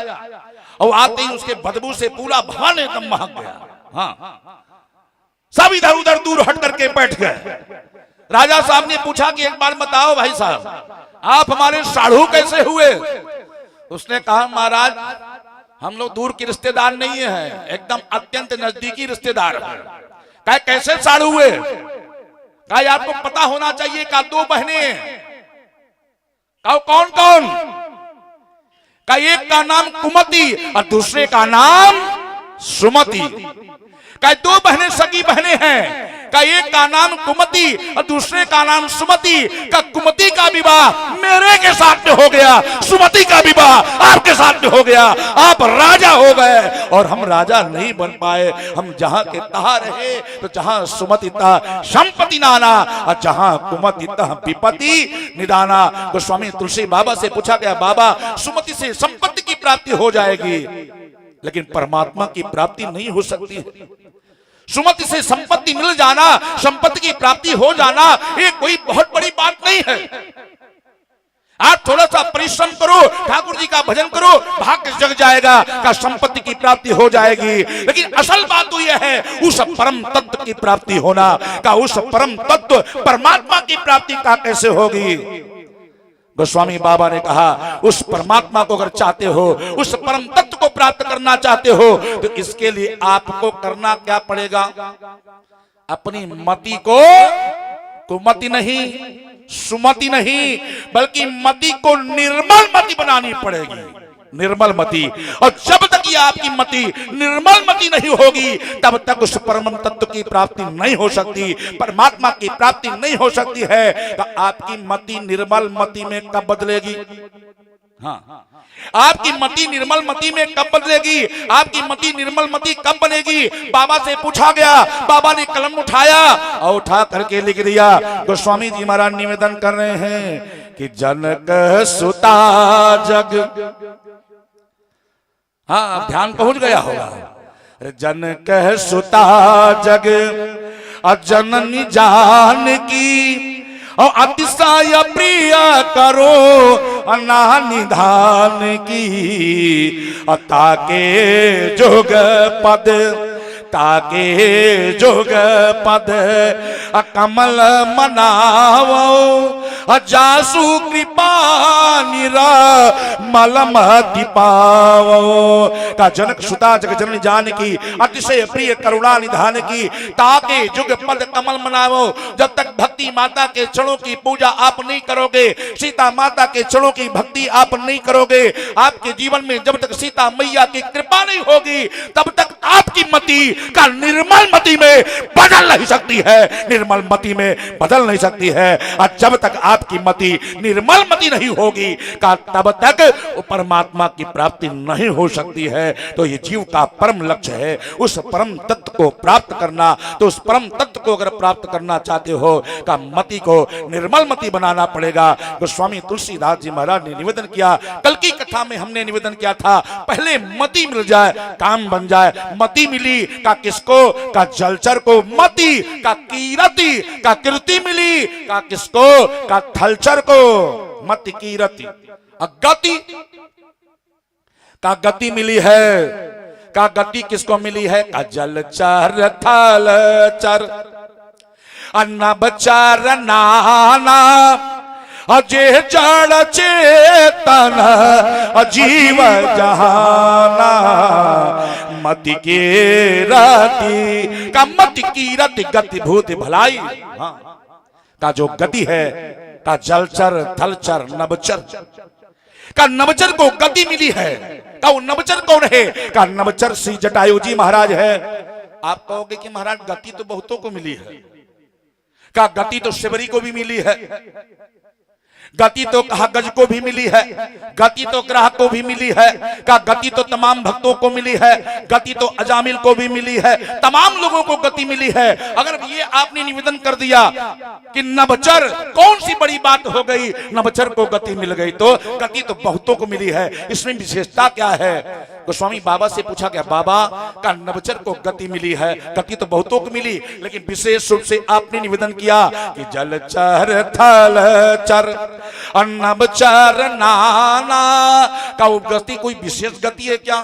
और आते ही उसके बदबू से पूरा भवन एकदम महक गया। हाँ, सब इधर उधर दूर हट करके बैठ गए। राजा साहब ने पूछा कि एक बार बताओ भाई साहब, आप हमारे साढ़ू कैसे हुए। उसने कहा महाराज हम लोग दूर के रिश्तेदार नहीं है, एकदम अत्यंत नजदीकी रिश्तेदार है। कहा कैसे साढ़ू हुए। कहा आपको पता होना चाहिए। का दो बहनें। कहा कौन कौन। का एक का नाम कुमति और दूसरे का नाम सुमति। का दो बहनें सगी बहनें हैं। का एक का नाम कुमति और दूसरे का नाम सुमति। का कुमति का विवाह मेरे के साथ में हो गया, सुमति का विवाह आपके साथ में हो गया। आप राजा हो गए और हम राजा नहीं बन पाए। हम जहां के तहां रहे, तो जहां सुमति तह संपत्ति नाना और जहां कुमति तह विपत्ति निदाना। तो स्वामी तुलसी बाबा से पूछा गया, बाबा सुमति से संपत्ति की प्राप्ति हो जाएगी, लेकिन परमात्मा की प्राप्ति नहीं हो सकती है। सुमति से संपत्ति मिल जाना, संपत्ति की प्राप्ति हो जाना, ये कोई बहुत बड़ी बात नहीं है। आप थोड़ा सा परिश्रम करो, ठाकुर जी का भजन करो, भाग्य जग जाएगा, का संपत्ति की प्राप्ति हो जाएगी। लेकिन असल बात तो यह है उस परम तत्व की प्राप्ति होना। का उस परम तत्व परमात्मा की प्राप्ति का कैसे होगी। गोस्वामी बाबा ने कहा उस परमात्मा को अगर चाहते हो, उस परम तत्व को प्राप्त करना चाहते हो, तो इसके लिए आपको करना क्या पड़ेगा। अपनी मति को कुमति नहीं, सुमति नहीं, बल्कि मति को निर्मल मति बनानी पड़ेगी। निर्मल मति। और जब तक ये आपकी मति निर्मल मति नहीं होगी, तब तक उस परम तत्व की प्राप्ति नहीं हो सकती, परमात्मा की प्राप्ति नहीं हो सकती है। तो आपकी मति निर्मल मति में कब बदलेगी। हाँ, आपकी मति निर्मल मति में कब बदलेगी, आपकी मति निर्मल मति कब बनेगी। बाबा से पूछा गया, बाबा ने कलम उठाया और उठा करके लिख दिया। गोस्वामी जी महाराज निवेदन कर रहे हैं कि जनक सुता जग। हाँ, ध्यान पहुंच गया होगा। जनक सुता जग अजननी जान की, और अतिशय प्रिय करो अना निधान की। ताके जोग पद, ताके जोग पद कमल मनावो, जासु कृपा निरा मलम दीपावो। का जनक सुता जग जननी जान की, अतिशय प्रिय करुणा निधान की। ताके जुग पद कमल मनावो। जब तक भक्ति माता के चरणों की पूजा आप नहीं करोगे, सीता माता के चरणों की भक्ति आप नहीं करोगे, आपके जीवन में जब तक सीता मैया की कृपा नहीं होगी, तब तक आपकी मति का निर्मल मति में बदल नहीं सकती है, निर्मल मति में बदल नहीं सकती है। और जब तक आपकी मति निर्मल मति नहीं होगी का तब तक वो परमात्मा की प्राप्ति नहीं हो सकती है। तो ये जीव का परम लक्ष्य है उस परम तत्व को प्राप्त करना। तो उस परम तत्व को अगर प्राप्त करना चाहते हो का मति को निर्मल मति बनाना पड़ेगा। गोस्वामी तुलसीदास जी महाराज ने निवेदन किया, कल की कथा में हमने निवेदन किया था, पहले मति मिल जाए काम बन जाए। मति मिली का किसको? का जलचर को। मति का कीरति का कीर्ति मिली का किसको? का थलचर को। मति कीरति गति का गति मिली है का गति किसको मिली है? का जलचर थलचर नभचर नाना अजय जड़ चेतन अजीव जहाना मति की रति का मति की रति गति भूति भलाई का जो गति है का जलचर थलचर नभचर का नभचर को गति मिली है। का वो नभचर कौन है? का नभचर श्री जटायु जी महाराज है। आप कहोगे कि महाराज गति तो बहुतों को मिली है। का गति तो शिवरी को भी मिली है, गति तो कहा गज को भी मिली है, गति तो ग्राहक को भी मिली है, का गति तो तमाम भक्तों को मिली है, गति तो अजामिल को भी मिली है, तमाम लोगों को गति मिली है। अगर ये आपने निवेदन कर दिया कि नभचर कौन सी बड़ी बात हो गई, नभचर को गति मिल गई, तो गति तो बहुतों को मिली है, इसमें विशेषता क्या है? गोस्वामी बाबा से पूछा गया, बाबा का नभचर को गति मिली है, गति तो बहुतों को मिली, लेकिन विशेष रूप से आपने निवेदन किया कि जलचर थलचर नभचर नाना का वो गति कोई विशेष गति है क्या?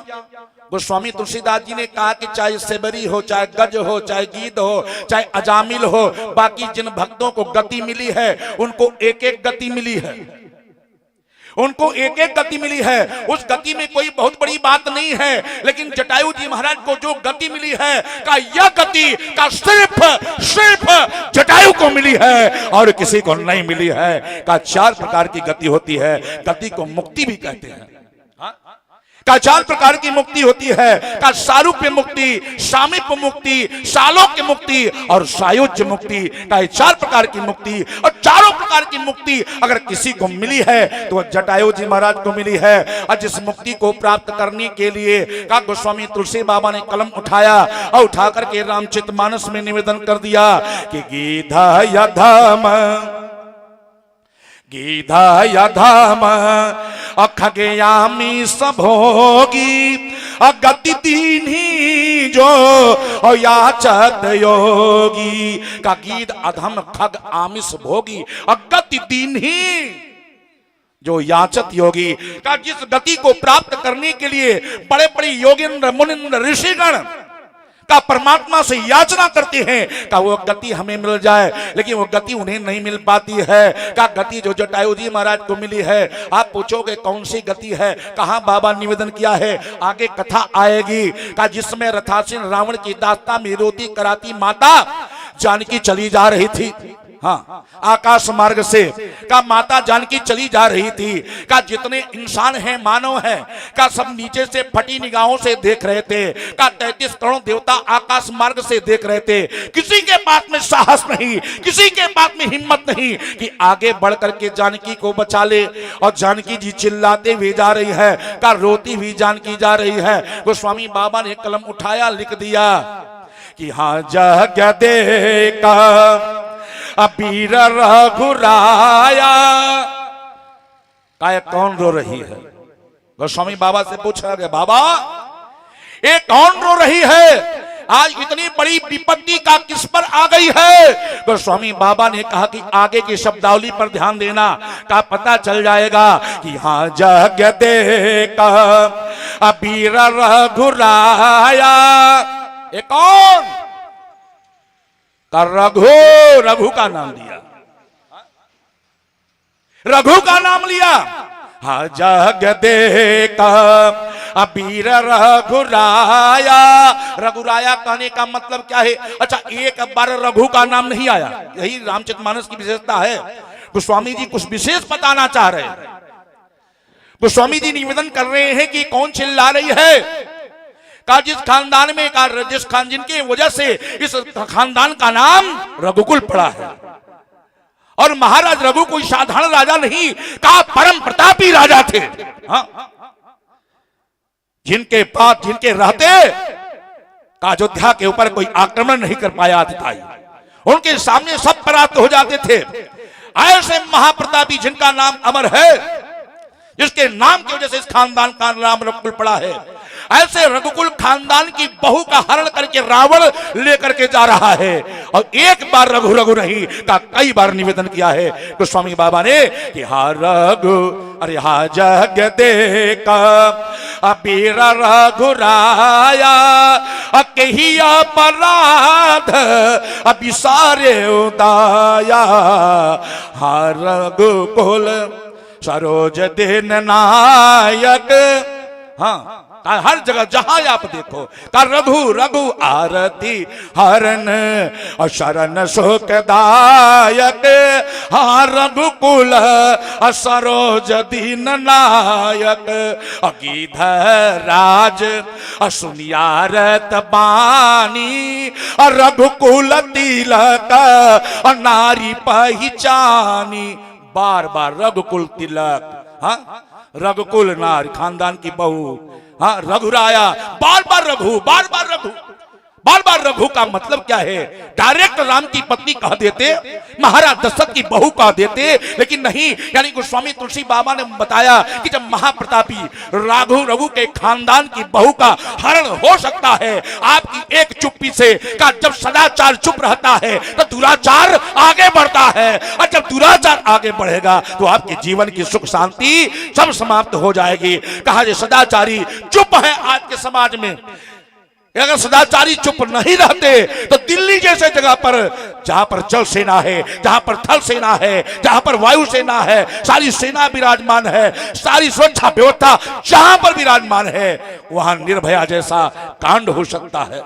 गोस्वामी तुलसीदास जी ने कहा कि चाहे सेबरी हो, चाहे गज हो, चाहे गीद हो, चाहे अजामिल हो, बाकी जिन भक्तों को गति मिली है उनको एक एक गति मिली है, उनको एक एक गति मिली है। उस गति में कोई बहुत बड़ी बात नहीं है, लेकिन जटायु जी महाराज को जो गति मिली है का यह गति का सिर्फ जटायु को मिली है और किसी को नहीं मिली है। का 4 प्रकार की गति होती है, गति को मुक्ति भी कहते हैं। का 4 प्रकार की मुक्ति होती है, का सारूप्य मुक्ति, सामीप्य मुक्ति, सालोक्य मुक्ति और सायुज्य मुक्ति। का 4 प्रकार की मुक्ति, और चारों प्रकार की मुक्ति अगर किसी को मिली है तो जटायु जी महाराज को मिली है। और जिस मुक्ति को प्राप्त करने के लिए का गोस्वामी तुलसी बाबा ने कलम उठाया और उठा करके रामचरितमानस में निवेदन कर दिया कि गीधा यधम गीधा यधम अखगयामी सभोगी अगति दीन्ही जो याचत योगी। का गीध अधम खग आमिष भोगी अगति दीन्ही जो याचत योगी। का जिस गति को प्राप्त करने के लिए बड़े बड़े योगिंद्र मुनिंद्र ऋषिगण का परमात्मा से याचना करते हैं का वो गति हमें मिल जाए, लेकिन वो गति उन्हें नहीं मिल पाती है। का गति जो जटायु जी महाराज को मिली है, आप पूछोगे कौन सी गति है, कहां बाबा निवेदन किया है, आगे कथा आएगी। का जिसमें रथासीन रावण की दास्ता में रोती कराती माता जानकी चली जा रही थी, हाँ आकाश मार्ग से का माता जानकी चली जा रही थी। का जितने इंसान हैं मानव हैं का सब नीचे से फटी निगाहों से देख रहे थे। का 33 करोड़ देवता आकाश मार्ग से देख रहे थे। किसी के पास में साहस नहीं, किसी के पास में हिम्मत नहीं कि आगे बढ़ करके जानकी को बचा ले। और जानकी जी चिल्लाते हुए जा रही है, का रोती हुई जानकी जा रही है। गोस्वामी बाबा ने कलम उठाया, लिख दिया कि हाँ जग देखा अबीर रघुराया। काय कौन रो रही है? गोस्वामी बाबा से पूछा गया, बाबा ये कौन रो रही है? आज इतनी बड़ी विपत्ति का किस पर आ गई है? गोस्वामी बाबा ने कहा कि आगे की शब्दावली पर ध्यान देना, का पता चल जाएगा कि हाँ जग देखा अबीर रघुराया। ये कौन? का रघु, रघु का नाम लिया, रघु का नाम लिया। हाँ जग देखा अबीर रघुराया। रघुराया कहने का मतलब क्या है? अच्छा, एक बार रघु का नाम नहीं आया, यही रामचरितमानस की विशेषता है। गोस्वामी जी कुछ विशेष बताना चाह रहे हैं। गोस्वामी जी निवेदन कर रहे हैं कि कौन चिल्ला रही है? का जिस खानदान में का जिस खान जिनके वजह से इस खानदान का नाम रघुकुल पड़ा है, और महाराज रघु कोई साधारण राजा नहीं, कहा परम प्रतापी राजा थे। हाँ? जिनके पास जिनके रहते का अयोध्या के ऊपर कोई आक्रमण नहीं कर पाया था, उनके सामने सब परास्त हो जाते थे। ऐसे महाप्रतापी जिनका नाम अमर है, जिसके नाम की वजह से इस खानदान का नाम रघुकुल पड़ा है, ऐसे रघुकुल खानदान की बहू का हरण करके रावण लेकर के जा रहा है। और एक बार रघु रघु नहीं का कई बार निवेदन किया है गोस्वामी बाबा ने कि हा रघु अरे हा जग देखा अबीर रघुराया कही अपराध अभी सारे उदाया हा रघुकुल सरोज दिन नायक। हाँ, हर जगह जहां आप देखो का रघु रघु आरती हरण और शरण सुखदायक। हाँ रघुकुल सरोज दीन नायक गीधर राज सुनियारत बानी रघुकुल तिलक नारी पहचानी। बार बार रघुकुल तिलक, हाँ रघुकुल नारी खानदान की बहू, हाँ रघुराया, बार बार रघु, बार बार रघु, बार बार रघु का मतलब क्या है? डायरेक्ट राम की पत्नी कह देते, महाराज दशरथ की बहू कह देते, लेकिन नहीं, यानी गोस्वामी तुलसी बाबा ने बताया कि जब महाप्रतापी रघु के खानदान की बहू का हरण हो सकता है आपकी एक चुप्पी से, का जब सदाचार चुप रहता है तो दुराचार आगे बढ़ता है, और जब दुराचार आगे बढ़ेगा तो आपके जीवन की सुख शांति सब समाप्त हो जाएगी। कहा जे सदाचारी चुप है आज के समाज में, अगर सदाचारी चुप नहीं रहते तो दिल्ली जैसे जगह पर, जहां पर जल सेना है, जहां पर थल सेना है, जहां पर वायु सेना है, सारी सेना विराजमान है, सारी सुरक्षा व्यवस्था जहां पर विराजमान है, वहां निर्भया जैसा कांड हो सकता है।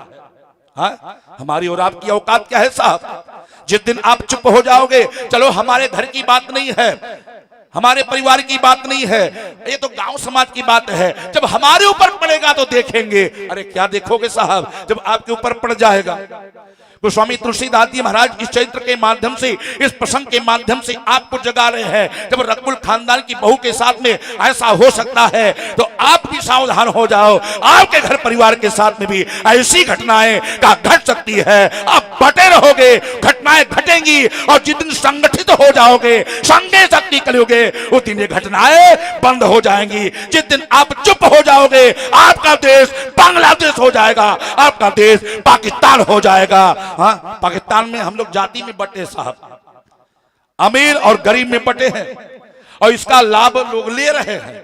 हाँ? हमारी और आपकी औकात क्या है साहब? जिस दिन आप चुप हो जाओगे, चलो हमारे घर की बात नहीं है, हमारे परिवार की बात नहीं है, ये तो गांव समाज की बात है, जब हमारे ऊपर पड़ेगा तो देखेंगे। अरे क्या देखोगे साहब जब आपके ऊपर पड़ जाएगा? गोस्वामी तुलसीदास जी महाराज इस चरित्र के माध्यम से, इस प्रसंग के माध्यम से आपको जगा रहे हैं। जब रघुकुल खानदान की बहू के साथ में ऐसा हो सकता है तो आप भी सावधान हो जाओ, आपके घर परिवार के साथ में भी ऐसी घटनाएं का घट सकती है। आप बटे रहोगे, घटनाएं घटेंगी, और जिस दिन संगठित हो जाओगे, संगे शक्ति करोगे, उस दिन ये घटनाएं बंद हो जाएंगी। जिस दिन आप चुप हो जाओगे, आपका देश बांग्लादेश हो जाएगा, आपका देश पाकिस्तान हो जाएगा। हाँ, पाकिस्तान में हम लोग जाति में बटे साहब, अमीर और गरीब में बटे हैं, और इसका लाभ लोग ले रहे हैं।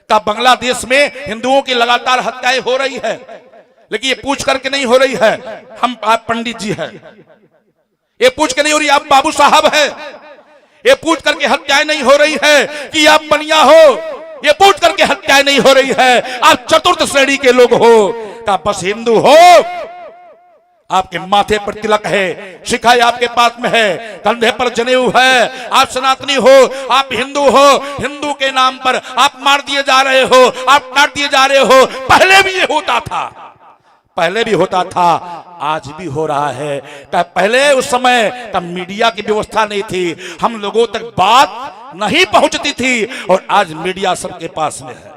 का बांग्लादेश में हिंदुओं की लगातार हत्याएं हो रही है, लेकिन ये पूछ करके नहीं हो रही है हम आप पंडित जी हैं, ये पूछ के नहीं हो रही आप बाबू साहब हैं, ये पूछ करके हत्याएं नहीं हो रही है कि आप बनिया हो, ये पूछ करके हत्याएं नहीं हो रही है आप चतुर्थ श्रेणी के लोग हो। का बस हिंदू हो, आपके माथे पर तिलक है, शिखाई आपके पास में है, कंधे पर जनेऊ है, आप सनातनी हो, आप हिंदू हो, हिंदू के नाम पर आप मार दिए जा रहे हो, आप काट दिए जा रहे हो। पहले भी ये होता था, पहले भी होता था, आज भी हो रहा है। पहले उस समय का मीडिया की व्यवस्था नहीं थी, हम लोगों तक बात नहीं पहुंचती थी, और आज मीडिया सबके पास में है।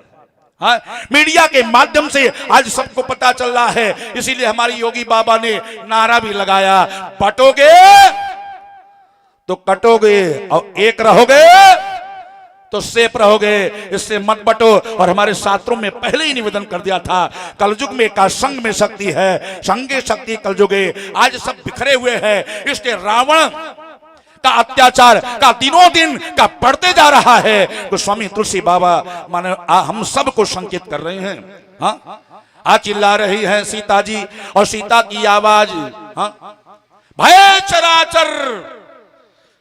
हाँ, मीडिया के माध्यम से आज सबको पता चल रहा है। इसीलिए हमारी योगी बाबा ने नारा भी लगाया, बटोगे तो कटोगे और एक रहोगे तो सेफ रहोगे, इससे मत बटो। और हमारे शास्त्रों में पहले ही निवेदन कर दिया था, कलयुग में का संग में शक्ति है, संगे शक्ति कलयुगे। आज सब बिखरे हुए हैं, इसलिए रावण का अत्याचार का दिनों दिन का बढ़ते जा रहा है। तो स्वामी तुलसी बाबा माने हम सब को संकेत कर रहे हैं। हाँ, आज चिल्ला रही है सीता जी, और सीता की आवाज, हाँ, भय चराचर।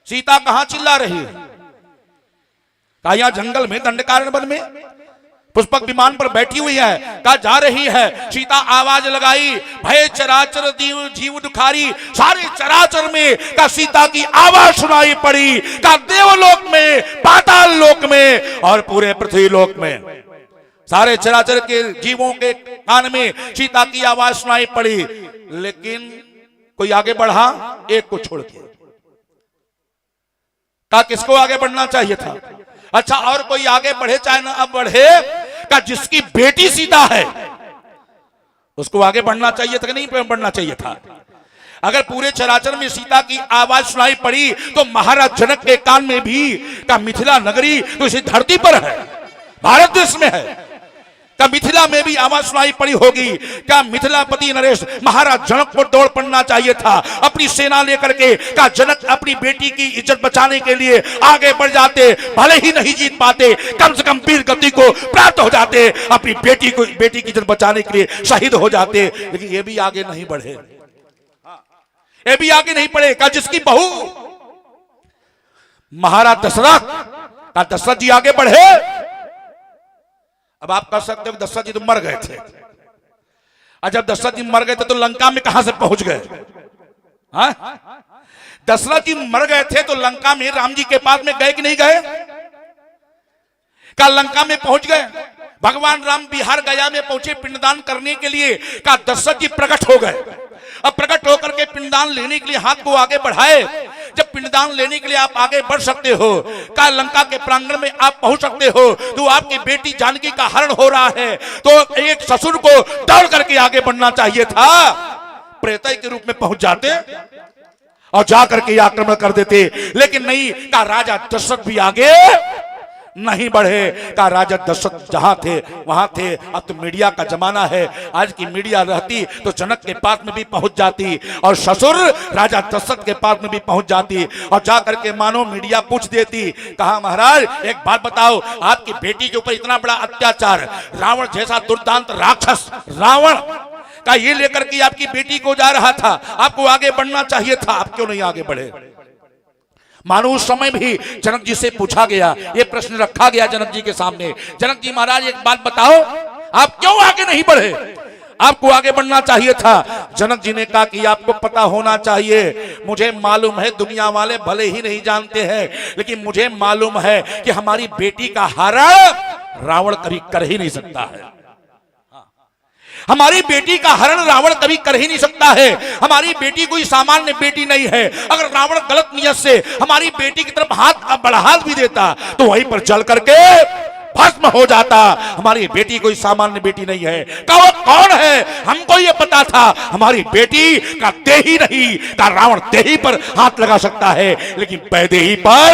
सीता कहां चिल्ला रही है? कहा यहाँ जंगल में, दंडकारण्य वन में पुष्पक विमान पर बैठी हुई है, कहा जा रही है। सीता आवाज लगाई, भय चराचर जीव दुखारी। सारे चराचर में का सीता की आवाज सुनाई पड़ी, का देवलोक में, पाताल लोक में, और पूरे पृथ्वी लोक में सारे चराचर के जीवों के कान में सीता की आवाज सुनाई पड़ी। लेकिन कोई आगे बढ़ा एक को छोड़ के, का किसको आगे बढ़ना चाहिए था? अच्छा, और कोई आगे बढ़े चाहे ना अब बढ़े, का जिसकी बेटी सीता है उसको आगे बढ़ना चाहिए था कि नहीं बढ़ना चाहिए था? अगर पूरे चराचर में सीता की आवाज सुनाई पड़ी तो महाराज जनक के कान में भी का मिथिला नगरी तो इसी धरती पर है, भारत देश में है, क्या मिथिला में भी आवाज सुनाई पड़ी होगी? क्या मिथिलापति नरेश महाराज जनक को दौड़ पड़ना चाहिए था अपनी सेना लेकर के? क्या जनक अपनी बेटी की इज्जत बचाने के लिए आगे बढ़ जाते? भले ही नहीं जीत पाते, कम से कम वीर गति को प्राप्त हो जाते, अपनी बेटी की इज्जत बचाने के लिए शहीद हो जाते। लेकिन ये भी आगे नहीं बढ़े, ये भी आगे नहीं बढ़े। क्या जिसकी बहू महाराज दशरथ, का दशरथ जी आगे बढ़े? अब आप कह सकते हो दशरथ जी तो मर गए थे, और जब दशरथ जी मर गए थे तो लंका में कहां से पहुंच गए? दशरथ जी मर गए थे तो लंका में राम जी के पास में गए कि नहीं गए? क्या लंका में पहुंच गए? भगवान राम बिहार गया में पहुंचे पिंडदान करने के लिए, का दशरथ जी प्रकट हो गए। अब प्रकट होकर के पिंडदान लेने के लिए हाथ को आगे बढ़ाए। जब पिंडदान लेने के लिए आप आगे बढ़ सकते हो, का लंका के प्रांगण में आप पहुंच सकते हो, तो आपकी बेटी जानकी का हरण हो रहा है, तो एक ससुर को दौड़ करके आगे बढ़ना चाहिए था, प्रेतय के रूप में पहुंच जाते और जाकर के आक्रमण कर देते। लेकिन नहीं, का राजा दशरथ भी आगे नहीं बढ़े। का राजा दशरथ जहां थे वहां थे। अब तो मीडिया का जमाना है, आज की मीडिया रहती तो जनक के पास में भी पहुंच जाती और ससुर राजा दशरथ के पास में भी पहुंच जाती और जाकर के मानो मीडिया पूछ देती, कहा महाराज एक बात बताओ, आपकी बेटी के ऊपर इतना बड़ा अत्याचार, रावण जैसा दुर्दांत राक्षस रावण का ये लेकर के आपकी बेटी को जा रहा था, आपको आगे बढ़ना चाहिए था, आप क्यों नहीं आगे बढ़े? मानो उस समय भी जनक जी से पूछा गया, ये प्रश्न रखा गया जनक जी के सामने, जनक जी महाराज एक बात बताओ, आप क्यों आगे नहीं बढ़े? आपको आगे बढ़ना चाहिए था। जनक जी ने कहा कि आपको पता होना चाहिए, मुझे मालूम है दुनिया वाले भले ही नहीं जानते हैं, लेकिन मुझे मालूम है कि हमारी बेटी का हरण रावण कभी कर ही नहीं सकता है। हमारी बेटी का हरण रावण कभी कर ही नहीं सकता है। हमारी बेटी कोई सामान्य बेटी नहीं है। अगर रावण गलत नियत से हमारी बेटी की तरफ हाथ बढ़ा भी देता तो वहीं पर जल करके भस्म हो जाता। हमारी बेटी कोई सामान्य बेटी नहीं है। वो कौन है? हमको ये पता था, हमारी बेटी का देही नहीं, का रावण देही पर हाथ लगा सकता है, लेकिन पैदेही पर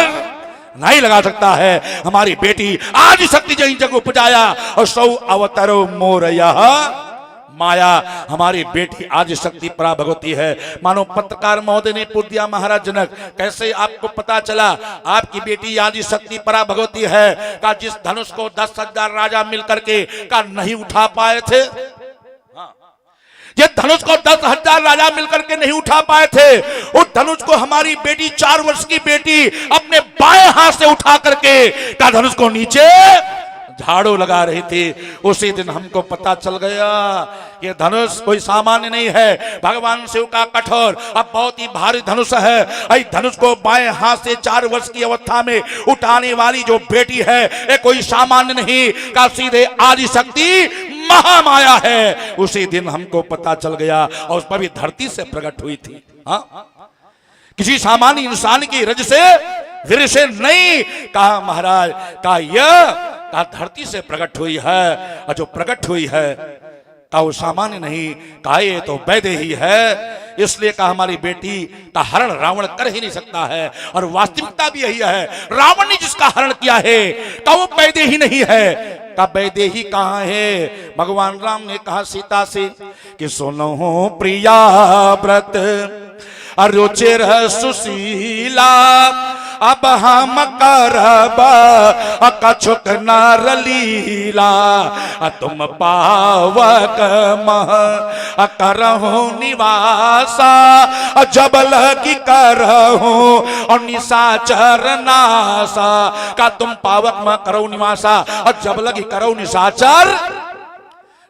नहीं लगा सकता है। हमारी बेटी आदि शक्ति जही जग उपजाया और सौ अवतरो मोरया माया। हमारी बेटी आदि शक्ति परा भगवती है। मानो पत्रकार महोदय ने पूछ दिया, महाराज जनक कैसे आपको पता चला आपकी बेटी आदि शक्ति परा भगवती है? का जिस धनुष को 10,000 राजा मिलकर के का नहीं उठा पाए थे, ये धनुष को 10,000 राजा मिलकर के नहीं उठा पाए थे, उस धनुष को हमारी बेटी 4 वर्ष की बेटी अपने बाएं हाथ से उठा करके का धनुष को नीचे झाड़ू लगा रही थी। उसी दिन हमको पता चल गया ये धनुष कोई सामान्य नहीं है, भगवान शिव का कठोर अब बहुत ही भारी धनुष है। इस धनुष को बाएं हाथ से 4 वर्ष की अवस्था में उठाने वाली जो बेटी है ये कोई सामान्य नहीं, का सीधे आदि शक्ति महामाया है। उसी दिन हमको पता चल गया और उस पर भी धरती से प्रकट हुई थी। हाँ, किसी सामान्य इंसान की रज से वीर से नहीं, कहा महाराज का यह धरती से प्रकट हुई है, और जो प्रकट हुई है का वो सामान्य नहीं, का ये तो वैदेही है। इसलिए कहा हमारी बेटी का हरण रावण कर ही नहीं सकता है। और वास्तविकता भी यही है, रावण ने जिसका हरण किया है का वो वैदेही नहीं है। का वैदेही कहाँ है? भगवान राम ने कहा सीता से कि सुनो प्रिया व्रत अरुचिर सुशीला, अब हम करब कछुक नर लीला, तुम पावक मह करहु निवासा, जब लगी करहु और निशाचर नासा। का तुम पावक मह करहु निवासा और जब लगी करहु निशाचर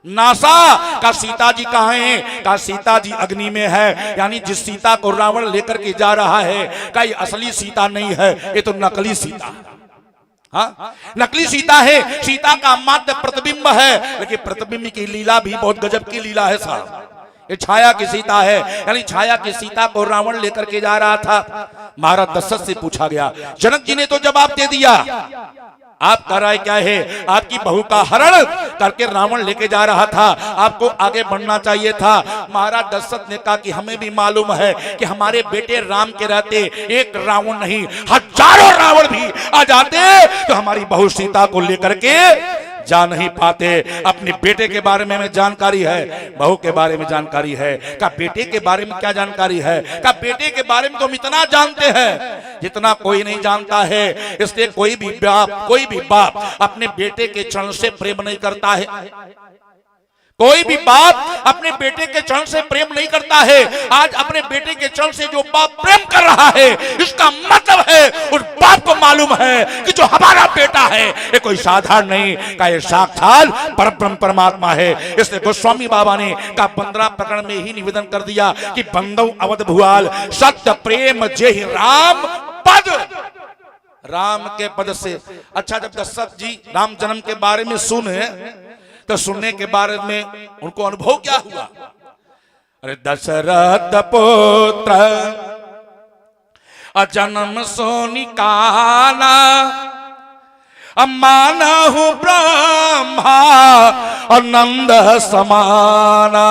नासा। का सीता जी कहाँ हैं? का सीता जी अग्नि में है। यानी जिस सीता को रावण लेकर के जा रहा है का ये असली सीता नहीं है, ये तो नकली सीता। हाँ, नकली सीता है। सीता का मात्र प्रतिबिंब है, लेकिन प्रतिबिंब की लीला भी बहुत गजब की लीला है साहब। ये छाया की सीता है, यानी छाया की सीता को रावण लेकर के जा रहा था। महाराज दशरथ से पूछा गया। जनक जी ने तो जवाब दे दिया, आप कर रहे क्या है, आपकी बहू का हरण करके रावण लेके जा रहा था, आपको आगे बढ़ना चाहिए था। महाराज दशरथ ने कहा कि हमें भी मालूम है कि हमारे बेटे राम के रहते एक रावण नहीं हजारों रावण भी आ जाते तो हमारी बहू सीता को लेकर के जा नहीं पाते। अपने बेटे के बारे में जानकारी है, बहू के बारे में जानकारी है, का बेटे के बारे में क्या जानकारी है, का बेटे के बारे में तो हम इतना जानते हैं जितना कोई नहीं जानता है। इसलिए कोई भी बाप अपने बेटे के चरण से प्रेम नहीं करता है, कोई भी बाप अपने बेटे के चरण से प्रेम नहीं करता है। आज अपने बेटे के चरण से जो बाप प्रेम कर रहा है, इसका मतलब है उस बाप को मालूम है कि जो हमारा बेटा है ये कोई साधारण नहीं का, ये साक्षात परब्रह्म परमात्मा है। इसलिए गोस्वामी बाबा ने का 15 प्रकरण में ही निवेदन कर दिया कि बंदौ अवध भुआल सत्य प्रेम जेहि राम पद, राम के पद से। अच्छा, जब दशरथ जी राम जन्म के बारे में सुने तो सुनने के बारे में उनको अनुभव क्या हुआ? अरे दशरथ पुत्र अजन्म सो निकाला, मानहु ब्रह्मा आनंद समाना।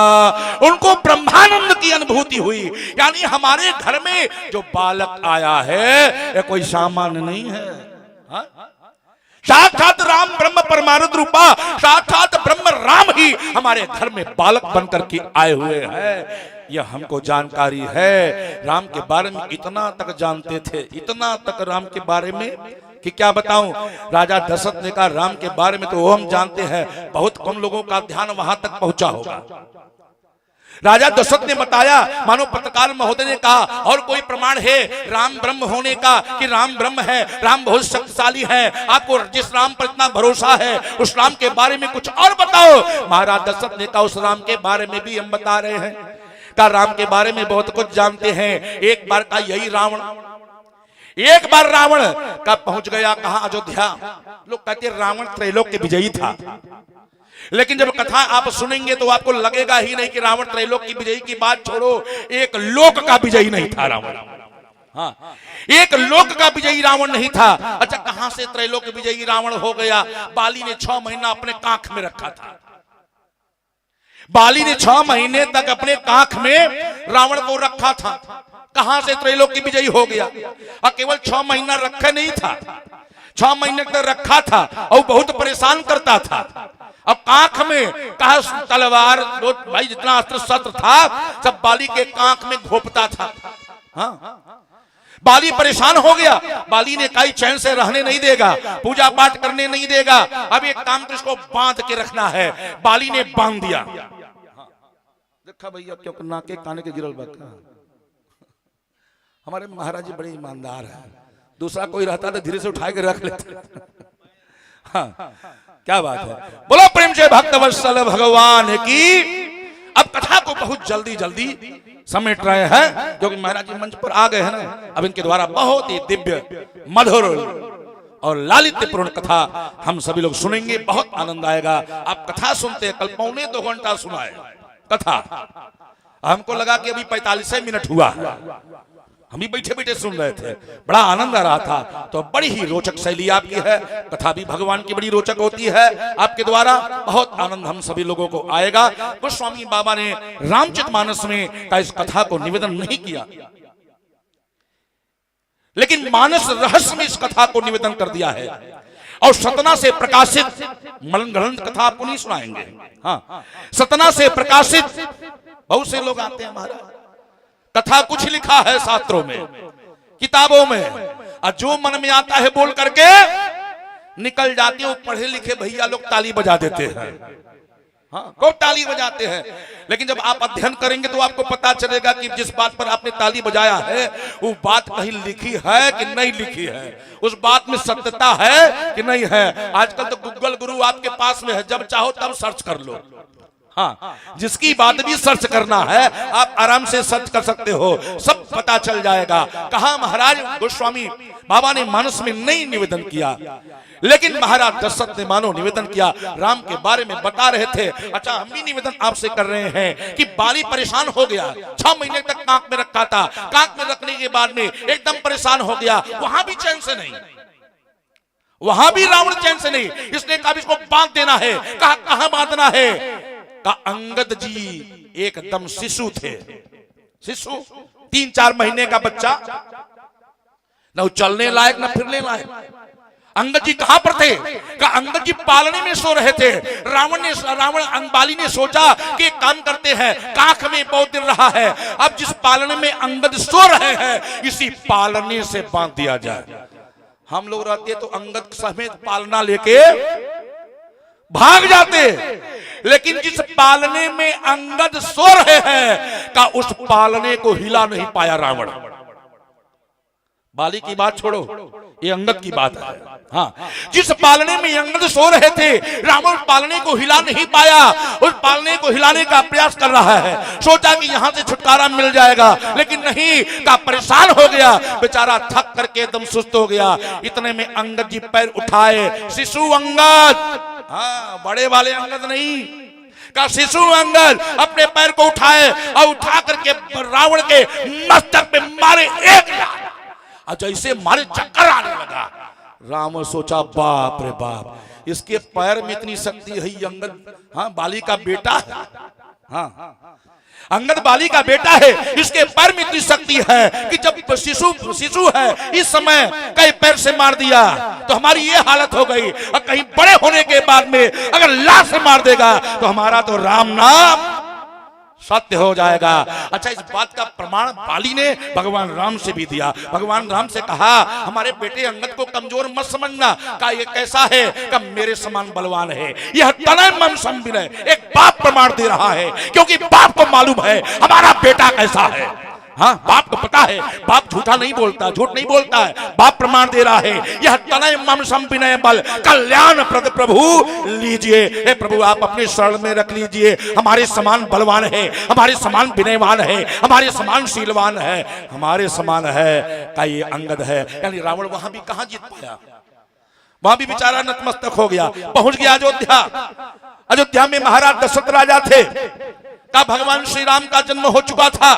उनको ब्रह्मानंद की अनुभूति हुई, यानी हमारे घर में जो बालक आया है ये कोई सामान्य नहीं है। साक्षात राम ब्रह्म परमानंद रूपा, साक्षात ब्रह्म राम ही हमारे घर में बालक बनकर के आए हुए हैं। यह हमको जानकारी है। राम के बारे में इतना तक जानते थे, इतना तक राम के बारे में कि क्या बताऊं। राजा दशरथ ने कहा राम के बारे में तो वो हम जानते हैं, बहुत कम लोगों का ध्यान वहां तक पहुंचा होगा। राजा दशरथ ने बताया, मानो पत्रकार महोदय ने कहा और कोई प्रमाण है राम ब्रह्म होने का कि राम ब्रह्म है, राम बहुत शक्तिशाली है, आपको जिस राम पर इतना भरोसा है उस राम के बारे में कुछ और बताओ। महाराज दशरथ ने कहा उस राम के बारे में भी हम बता रहे हैं, का राम के बारे में बहुत कुछ जानते हैं। एक बार का यही रावण, एक बार रावण का पहुंच गया कहां, अयोध्या। लोग कहते हैं रावण त्रैलोक के विजयी था, लेकिन जब कथा आप सुनेंगे तो आपको लगेगा ही नहीं कि रावण त्रैलोक की विजयी की बात छोड़ो, एक लोक का विजयी नहीं था रावण। हाँ, एक लोक का विजयी रावण नहीं था। अच्छा, कहां से त्रैलोक विजयी रावण हो गया? बाली ने 6 महीना अपने कांख में रखा था। बाली ने 6 महीने तक अपने कांख में रावण को रखा था। कहां से त्रैलोक की विजयी हो गया? और केवल 6 महीना रखा नहीं था, 6 महीने तक रखा था और बहुत परेशान करता था। अब कांख में कहा तलवार, भाई जितना अस्त्र शस्त्र था सब बाली के कांख में घोपता था। हाँ, बाली परेशान हो गया। बाली ने कहा चैन से रहने नहीं देगा, पूजा पाठ करने नहीं देगा, अब एक काम तो इसको बांध के रखना है। बाली ने बांध दिया। देखा भैया क्यों नाके काने के गिरल बका। हमारे महाराज जी बड़े ईमानदार है, दूसरा कोई रहता तो धीरे से उठा के रख लेते। हाँ, क्या बात है। बोलो प्रेम से भक्त वत्सल भगवान की। अब कथा को बहुत जल्दी जल्दी समेट रहे हैं, जो कि महाराज जी मंच पर आ गए हैं ना। अब इनके द्वारा बहुत ही दिव्य, मधुर और लालित्यपूर्ण कथा हम सभी लोग सुनेंगे, बहुत आनंद आएगा। आप कथा सुनते हैं, कल 1.25 घंटा सुना है कथा, हमको लगा कि अभी 45 मिनट हुआ, हम भी बैठे बैठे सुन रहे थे, बड़ा आनंद आ रहा था। तो बड़ी ही रोचक शैली आपकी है, कथा भी भगवान की बड़ी रोचक होती है आपके द्वारा, बहुत आनंद हम सभी लोगों को आएगा। गोस्वामी बाबा ने रामचरितमानस में का इस कथा को निवेदन नहीं किया, लेकिन मानस रहस्य में इस कथा को निवेदन कर दिया है। और सतना से प्रकाशित मरण ग्रंथ कथा आपको नहीं सुनाएंगे। हाँ, सतना से प्रकाशित बहुत से लोग आते हैं महाराज, कथा कुछ लिखा है शास्त्रों में, किताबों में, और जो मन में आता है बोल करके निकल जाते हैं। पढ़े लिखे भैया लोग ताली बजा देते हैं, हाँ, खूब ताली बजाते हैं, लेकिन जब आप अध्ययन करेंगे तो आपको पता चलेगा कि जिस बात पर आपने ताली बजाया है वो बात कहीं लिखी है कि नहीं लिखी है, उस बात में सत्यता है कि नहीं है। आजकल तो गूगल गुरु आपके पास में है, जब चाहो तब सर्च कर लो। हाँ, जिसकी बात भी सर्च करना है आप आराम से सर्च कर सकते हो, सब पता चल जाएगा। कहा महाराज गोस्वामी बाबा ने मानस में नहीं निवेदन किया, लेकिन महाराज दशरथ ने मानो निवेदन किया, राम के बारे में बता रहे थे। अच्छा, हम भी निवेदन आपसे कर रहे हैं कि बाली परेशान हो गया, 6 महीने तक कांख में रखा था, कांख में रखने के बाद में एकदम परेशान हो गया, वहां भी चैन से नहीं, वहां भी रावण चैन से नहीं। इसने कहा इसको बांध देना है। कहा कहां बांधना है? का अंगद जी एकदम शिशु थे, शिशु 3-4 महीने का बच्चा, न चलने लायक न फिरने लायक। अंगद जी कहां पर थे? का अंगद जी पालने में सो रहे थे। रावण बाली ने सोचा कि एक काम करते हैं, कांख में बहुत दिन रहा है, अब जिस पालने में अंगद सो रहे हैं इसी पालने से बांध दिया जाए। हम लोग रहते तो अंगद समेत पालना लेके भाग जाते, लेकिन जिस पालने में अंगद सो रहे हैं का उस पालने को हिला नहीं पाया रावण। बाली की बात छोड़ो, ये अंगद की बात है। हाँ, जिस पालने में अंगद सो रहे थे रावण पालने को हिला नहीं पाया, उस पालने को हिलाने का प्रयास कर रहा है। सोचा कि यहां से छुटकारा मिल जाएगा, लेकिन नहीं, का परेशान हो गया बेचारा, थक करके एकदम सुस्त हो गया। इतने में अंगद जी पैर उठाए, शिशु अंगद, हाँ बड़े वाले अंगद नहीं, का शिशु अंगद अपने पैर को उठाए और उठा करके रावण के मस्तक पे मारे एक लात, और जैसे मारे चक्कर आने लगा। राम सोचा बाप रे बाप, इसके पैर में इतनी शक्ति है। अंगद हाँ बाली का बेटा है, हाँ अंगद बाली का बेटा है, इसके पैर में इतनी शक्ति है कि जब शिशु है इस समय कई पैर से मार दिया तो हमारी ये हालत हो गई, और कहीं बड़े होने के बाद में अगर लाश से मार देगा तो हमारा तो राम नाम सत्य हो जाएगा। अच्छा, इस बात का प्रमाण बाली ने भगवान राम से भी दिया। भगवान राम से कहा हमारे बेटे अंगद को कमजोर मत समझना, का ये कैसा है, का मेरे समान बलवान है। यह तनय मन संविनय, एक बाप प्रमाण दे रहा है, क्योंकि बाप को मालूम है हमारा बेटा कैसा है। हाँ, बाप को पता है, बाप झूठा नहीं बोलता, झूठ नहीं बोलता है, बाप प्रमाण दे रहा है। यह तनय मम संविनय बल कल्याण प्रद प्रभु लीजिए। हे प्रभु आप अपने शरण में रख लीजिए, हमारे समान बलवान है, हमारे समान विनयवान है, हमारे समान शीलवान है, हमारे समान है का ये अंगद है। यानी रावण वहां भी कहां जीत पाया, वहां भी बेचारा नतमस्तक हो गया। पहुंच गया अयोध्या। अयोध्या में महाराज दशरथ राजा थे, का भगवान श्री राम का जन्म हो चुका था।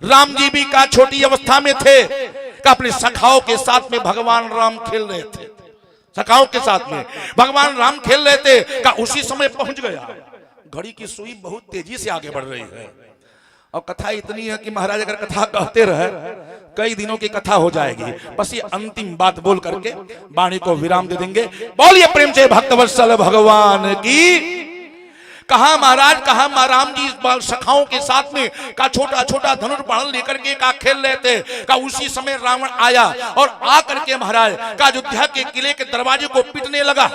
राम जी भी का छोटी अवस्था में थे, का अपने सखाओं के साथ में भगवान राम खेल रहे थे, सखाओं के साथ में भगवान राम खेल रहे थे। का उसी समय पहुंच गया। घड़ी की सुई बहुत तेजी से आगे बढ़ रही है, और कथा इतनी है कि महाराज अगर कथा कहते रहे कई दिनों की कथा हो जाएगी। बस ये अंतिम बात बोल करके वाणी को विराम दे देंगे। बोलिए प्रेम से भक्तवत्सल भगवान की। कहा महाराज, कहा राम जी इस सखाओं के साथ में का छोटा छोटा धनुष बाण लेकर के का खेल रहे थे। का उसी समय रावण आया और आकर के महाराज का अयोध्या के किले के दरवाजे को पीटने लगा,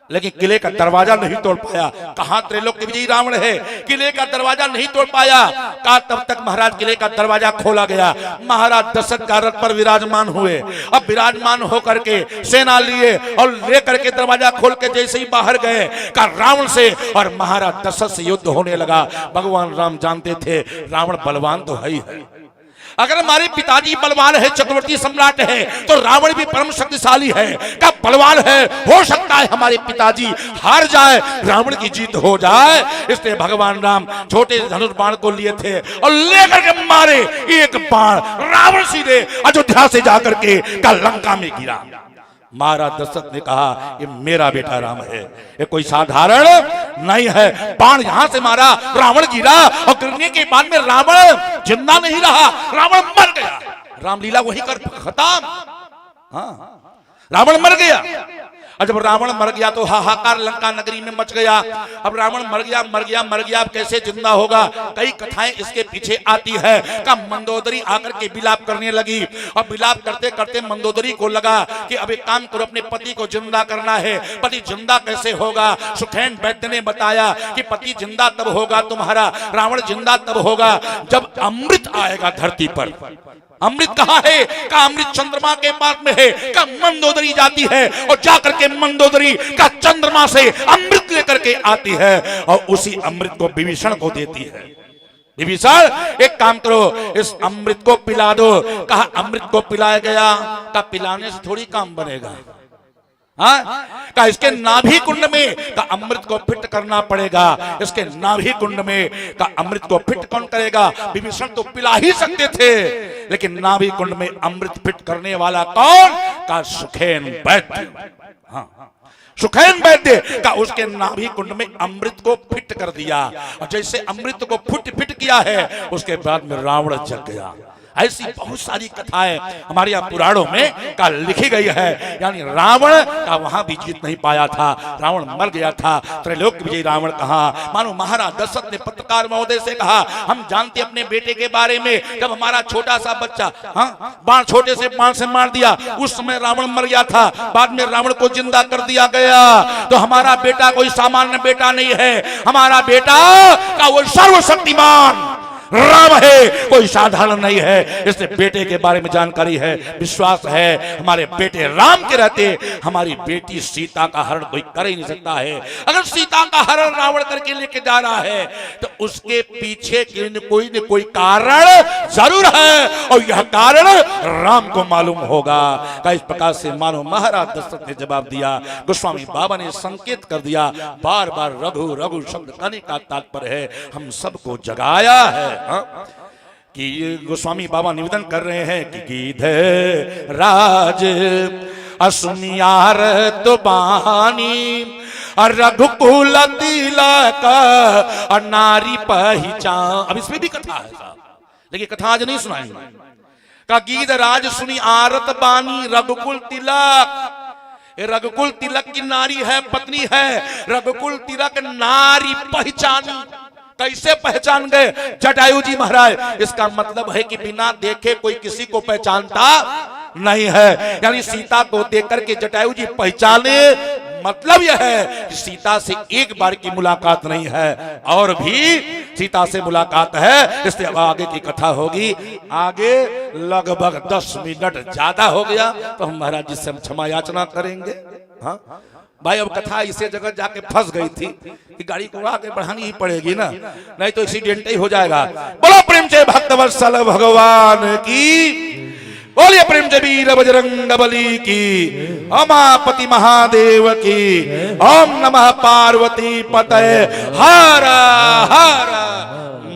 लेकिन किले का दरवाजा नहीं तोड़ पाया। कहा त्रैलोक्य विजयी रावण है, किले का दरवाजा नहीं तोड़ पाया। का तब तक महाराज किले का दरवाजा खोला गया। महाराज दशरथ का रथ पर विराजमान हुए। अब विराजमान होकर के सेना लिए और लेकर के दरवाजा खोल के जैसे ही बाहर गए का रावण से और महाराज दशरथ से युद्ध होने लगा। भगवान राम जानते थे रावण बलवान तो है ही है, अगर हमारे पिताजी बलवान है, चक्रवर्ती सम्राट है, तो रावण भी परम शक्तिशाली है, का बलवान है। हो सकता है हमारे पिताजी हार जाए, रावण की जीत हो जाए। इसलिए भगवान राम छोटे धनुष बाण को लिए थे और लेकर के मारे एक बाण, रावण सीधे अयोध्या से जाकर के का लंका में गिरा। महाराज दशरथ ने कहा ये मेरा बेटा राम है, ये कोई साधारण नहीं है। बाण यहां से मारा, रावण गिरा, और गिरने के बाद में रावण जिंदा नहीं रहा, रावण मर गया। रामलीला वही कर खत्म। हाँ, रावण मर गया। और जब रावण मर गया तो हाहाकार लंका नगरी में मच गया। अब रावण मर गया, अब कैसे जिंदा होगा? कई कथाएं इसके पीछे आती है। का मंदोदरी आकर के विलाप करने लगी, और विलाप करते करते मंदोदरी को लगा कि अब एक काम करो, अपने पति को जिंदा करना है। पति जिंदा कैसे होगा? सुखैन वैद्य ने बताया कि पति जिंदा तब होगा तुम्हारा, रावण जिंदा तब होगा जब अमृत आएगा धरती पर। अमृत कहाँ है? का अमृत चंद्रमा के पास में है। का मंदोदरी जाती है और जाकर के करके मंदोदरी का चंद्रमा से अमृत लेकर के आती है और उसी अमृत को विभीषण को देती है। विभीषण एक काम करो, इस अमृत को पिला दो। कहा अमृत को पिलाया गया, का पिलाने से थोड़ी काम बनेगा। हाँ, का इसके नाभि कुंड में का अमृत को फिट करना पड़ेगा। इसके नाभि कुंड में का अमृत को फिट कौन करेगा? विभीषण तो पिला ही सकते थे, लेकिन नाभि कुंड में अमृत फिट करने वाला कौन? का सुखेन वैद्य। हाँ, सुखेन वैद्य का उसके नाभि कुंड में अमृत को फिट कर दिया, और जैसे अमृत को फिट किया है, उसके बाद में रावण जग गया। ऐसी बहुत सारी कथाएं हमारे यहाँ पुराणों में का लिखी गई है। यानी रावण का वहां भी जीत नहीं पाया था, रावण मर गया था। त्रैलोक विजयी रावण कहा, मानो महाराज दशरथ ने पत्रकार महोदय से कहा, हम जानते अपने बेटे के बारे में, जब हमारा छोटा सा बच्चा बाण छोटे से बाण से मार दिया, उस समय रावण मर गया था, बाद में रावण को जिंदा कर दिया गया। तो हमारा बेटा कोई सामान्य बेटा नहीं है, हमारा बेटा का वो सर्वशक्तिमान राम है, कोई साधारण नहीं है। इसलिए बेटे के बारे में जानकारी है, विश्वास है, हमारे बेटे राम के रहते हमारी बेटी सीता का हरण कोई कर ही नहीं सकता है। अगर सीता का हरण रावण करके लेके जा रहा है तो उसके पीछे कोई न कोई कारण जरूर है, और यह कारण राम को मालूम होगा। इस प्रकार से मानो महाराज दशरथ ने जवाब दिया। गोस्वामी बाबा ने संकेत कर दिया, बार बार रघु रघु शब्द कहने का तात्पर्य है हम सबको जगाया है। कि गोस्वामी बाबा निवेदन कर रहे हैं कि गीधे राज असुनियार तो बानी रघुकुल तिलक नारी पहचान। अब इसमें भी कथा है साहब, लेकिन कथा आज नहीं सुनाएंगे। का गीध राज सुनी आरत बानी रघुकुल तिलक। रघुकुल तिलक की नारी है, पत्नी है। रघुकुल तिलक नारी पहचानी। कैसे पहचान गए? जटायु जी महाराज। इसका मतलब है कि बिना देखे कोई किसी को पहचानता नहीं है। यानी सीता को देख करके जटायु जी पहचाने, मतलब यह है कि सीता से एक बार की मुलाकात नहीं है, और भी सीता से मुलाकात है। इसलिए आगे की कथा होगी। आगे लगभग 10 मिनट ज्यादा हो गया, तो हम महाराज जी से हम क्षमा याचना करेंगे। हाँ भाई, अब कथा इसे जगह जाके फंस गई थी कि गाड़ी को आगे बढ़ानी ही पड़ेगी ना, नहीं तो एक्सीडेंट ही हो जाएगा। बोलो प्रेम से भक्तवत्सल भगवान की, बोलिए प्रेम से वीर बजरंग बली की, उमापति महादेव की। ओम नमः पार्वती पतये हर हर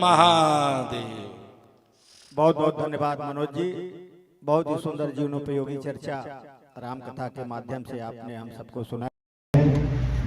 महादेव। बहुत बहुत धन्यवाद मनोज जी, बहुत ही सुंदर जीवनोपयोगी चर्चा राम कथा के माध्यम से आपने हम सबको सुना।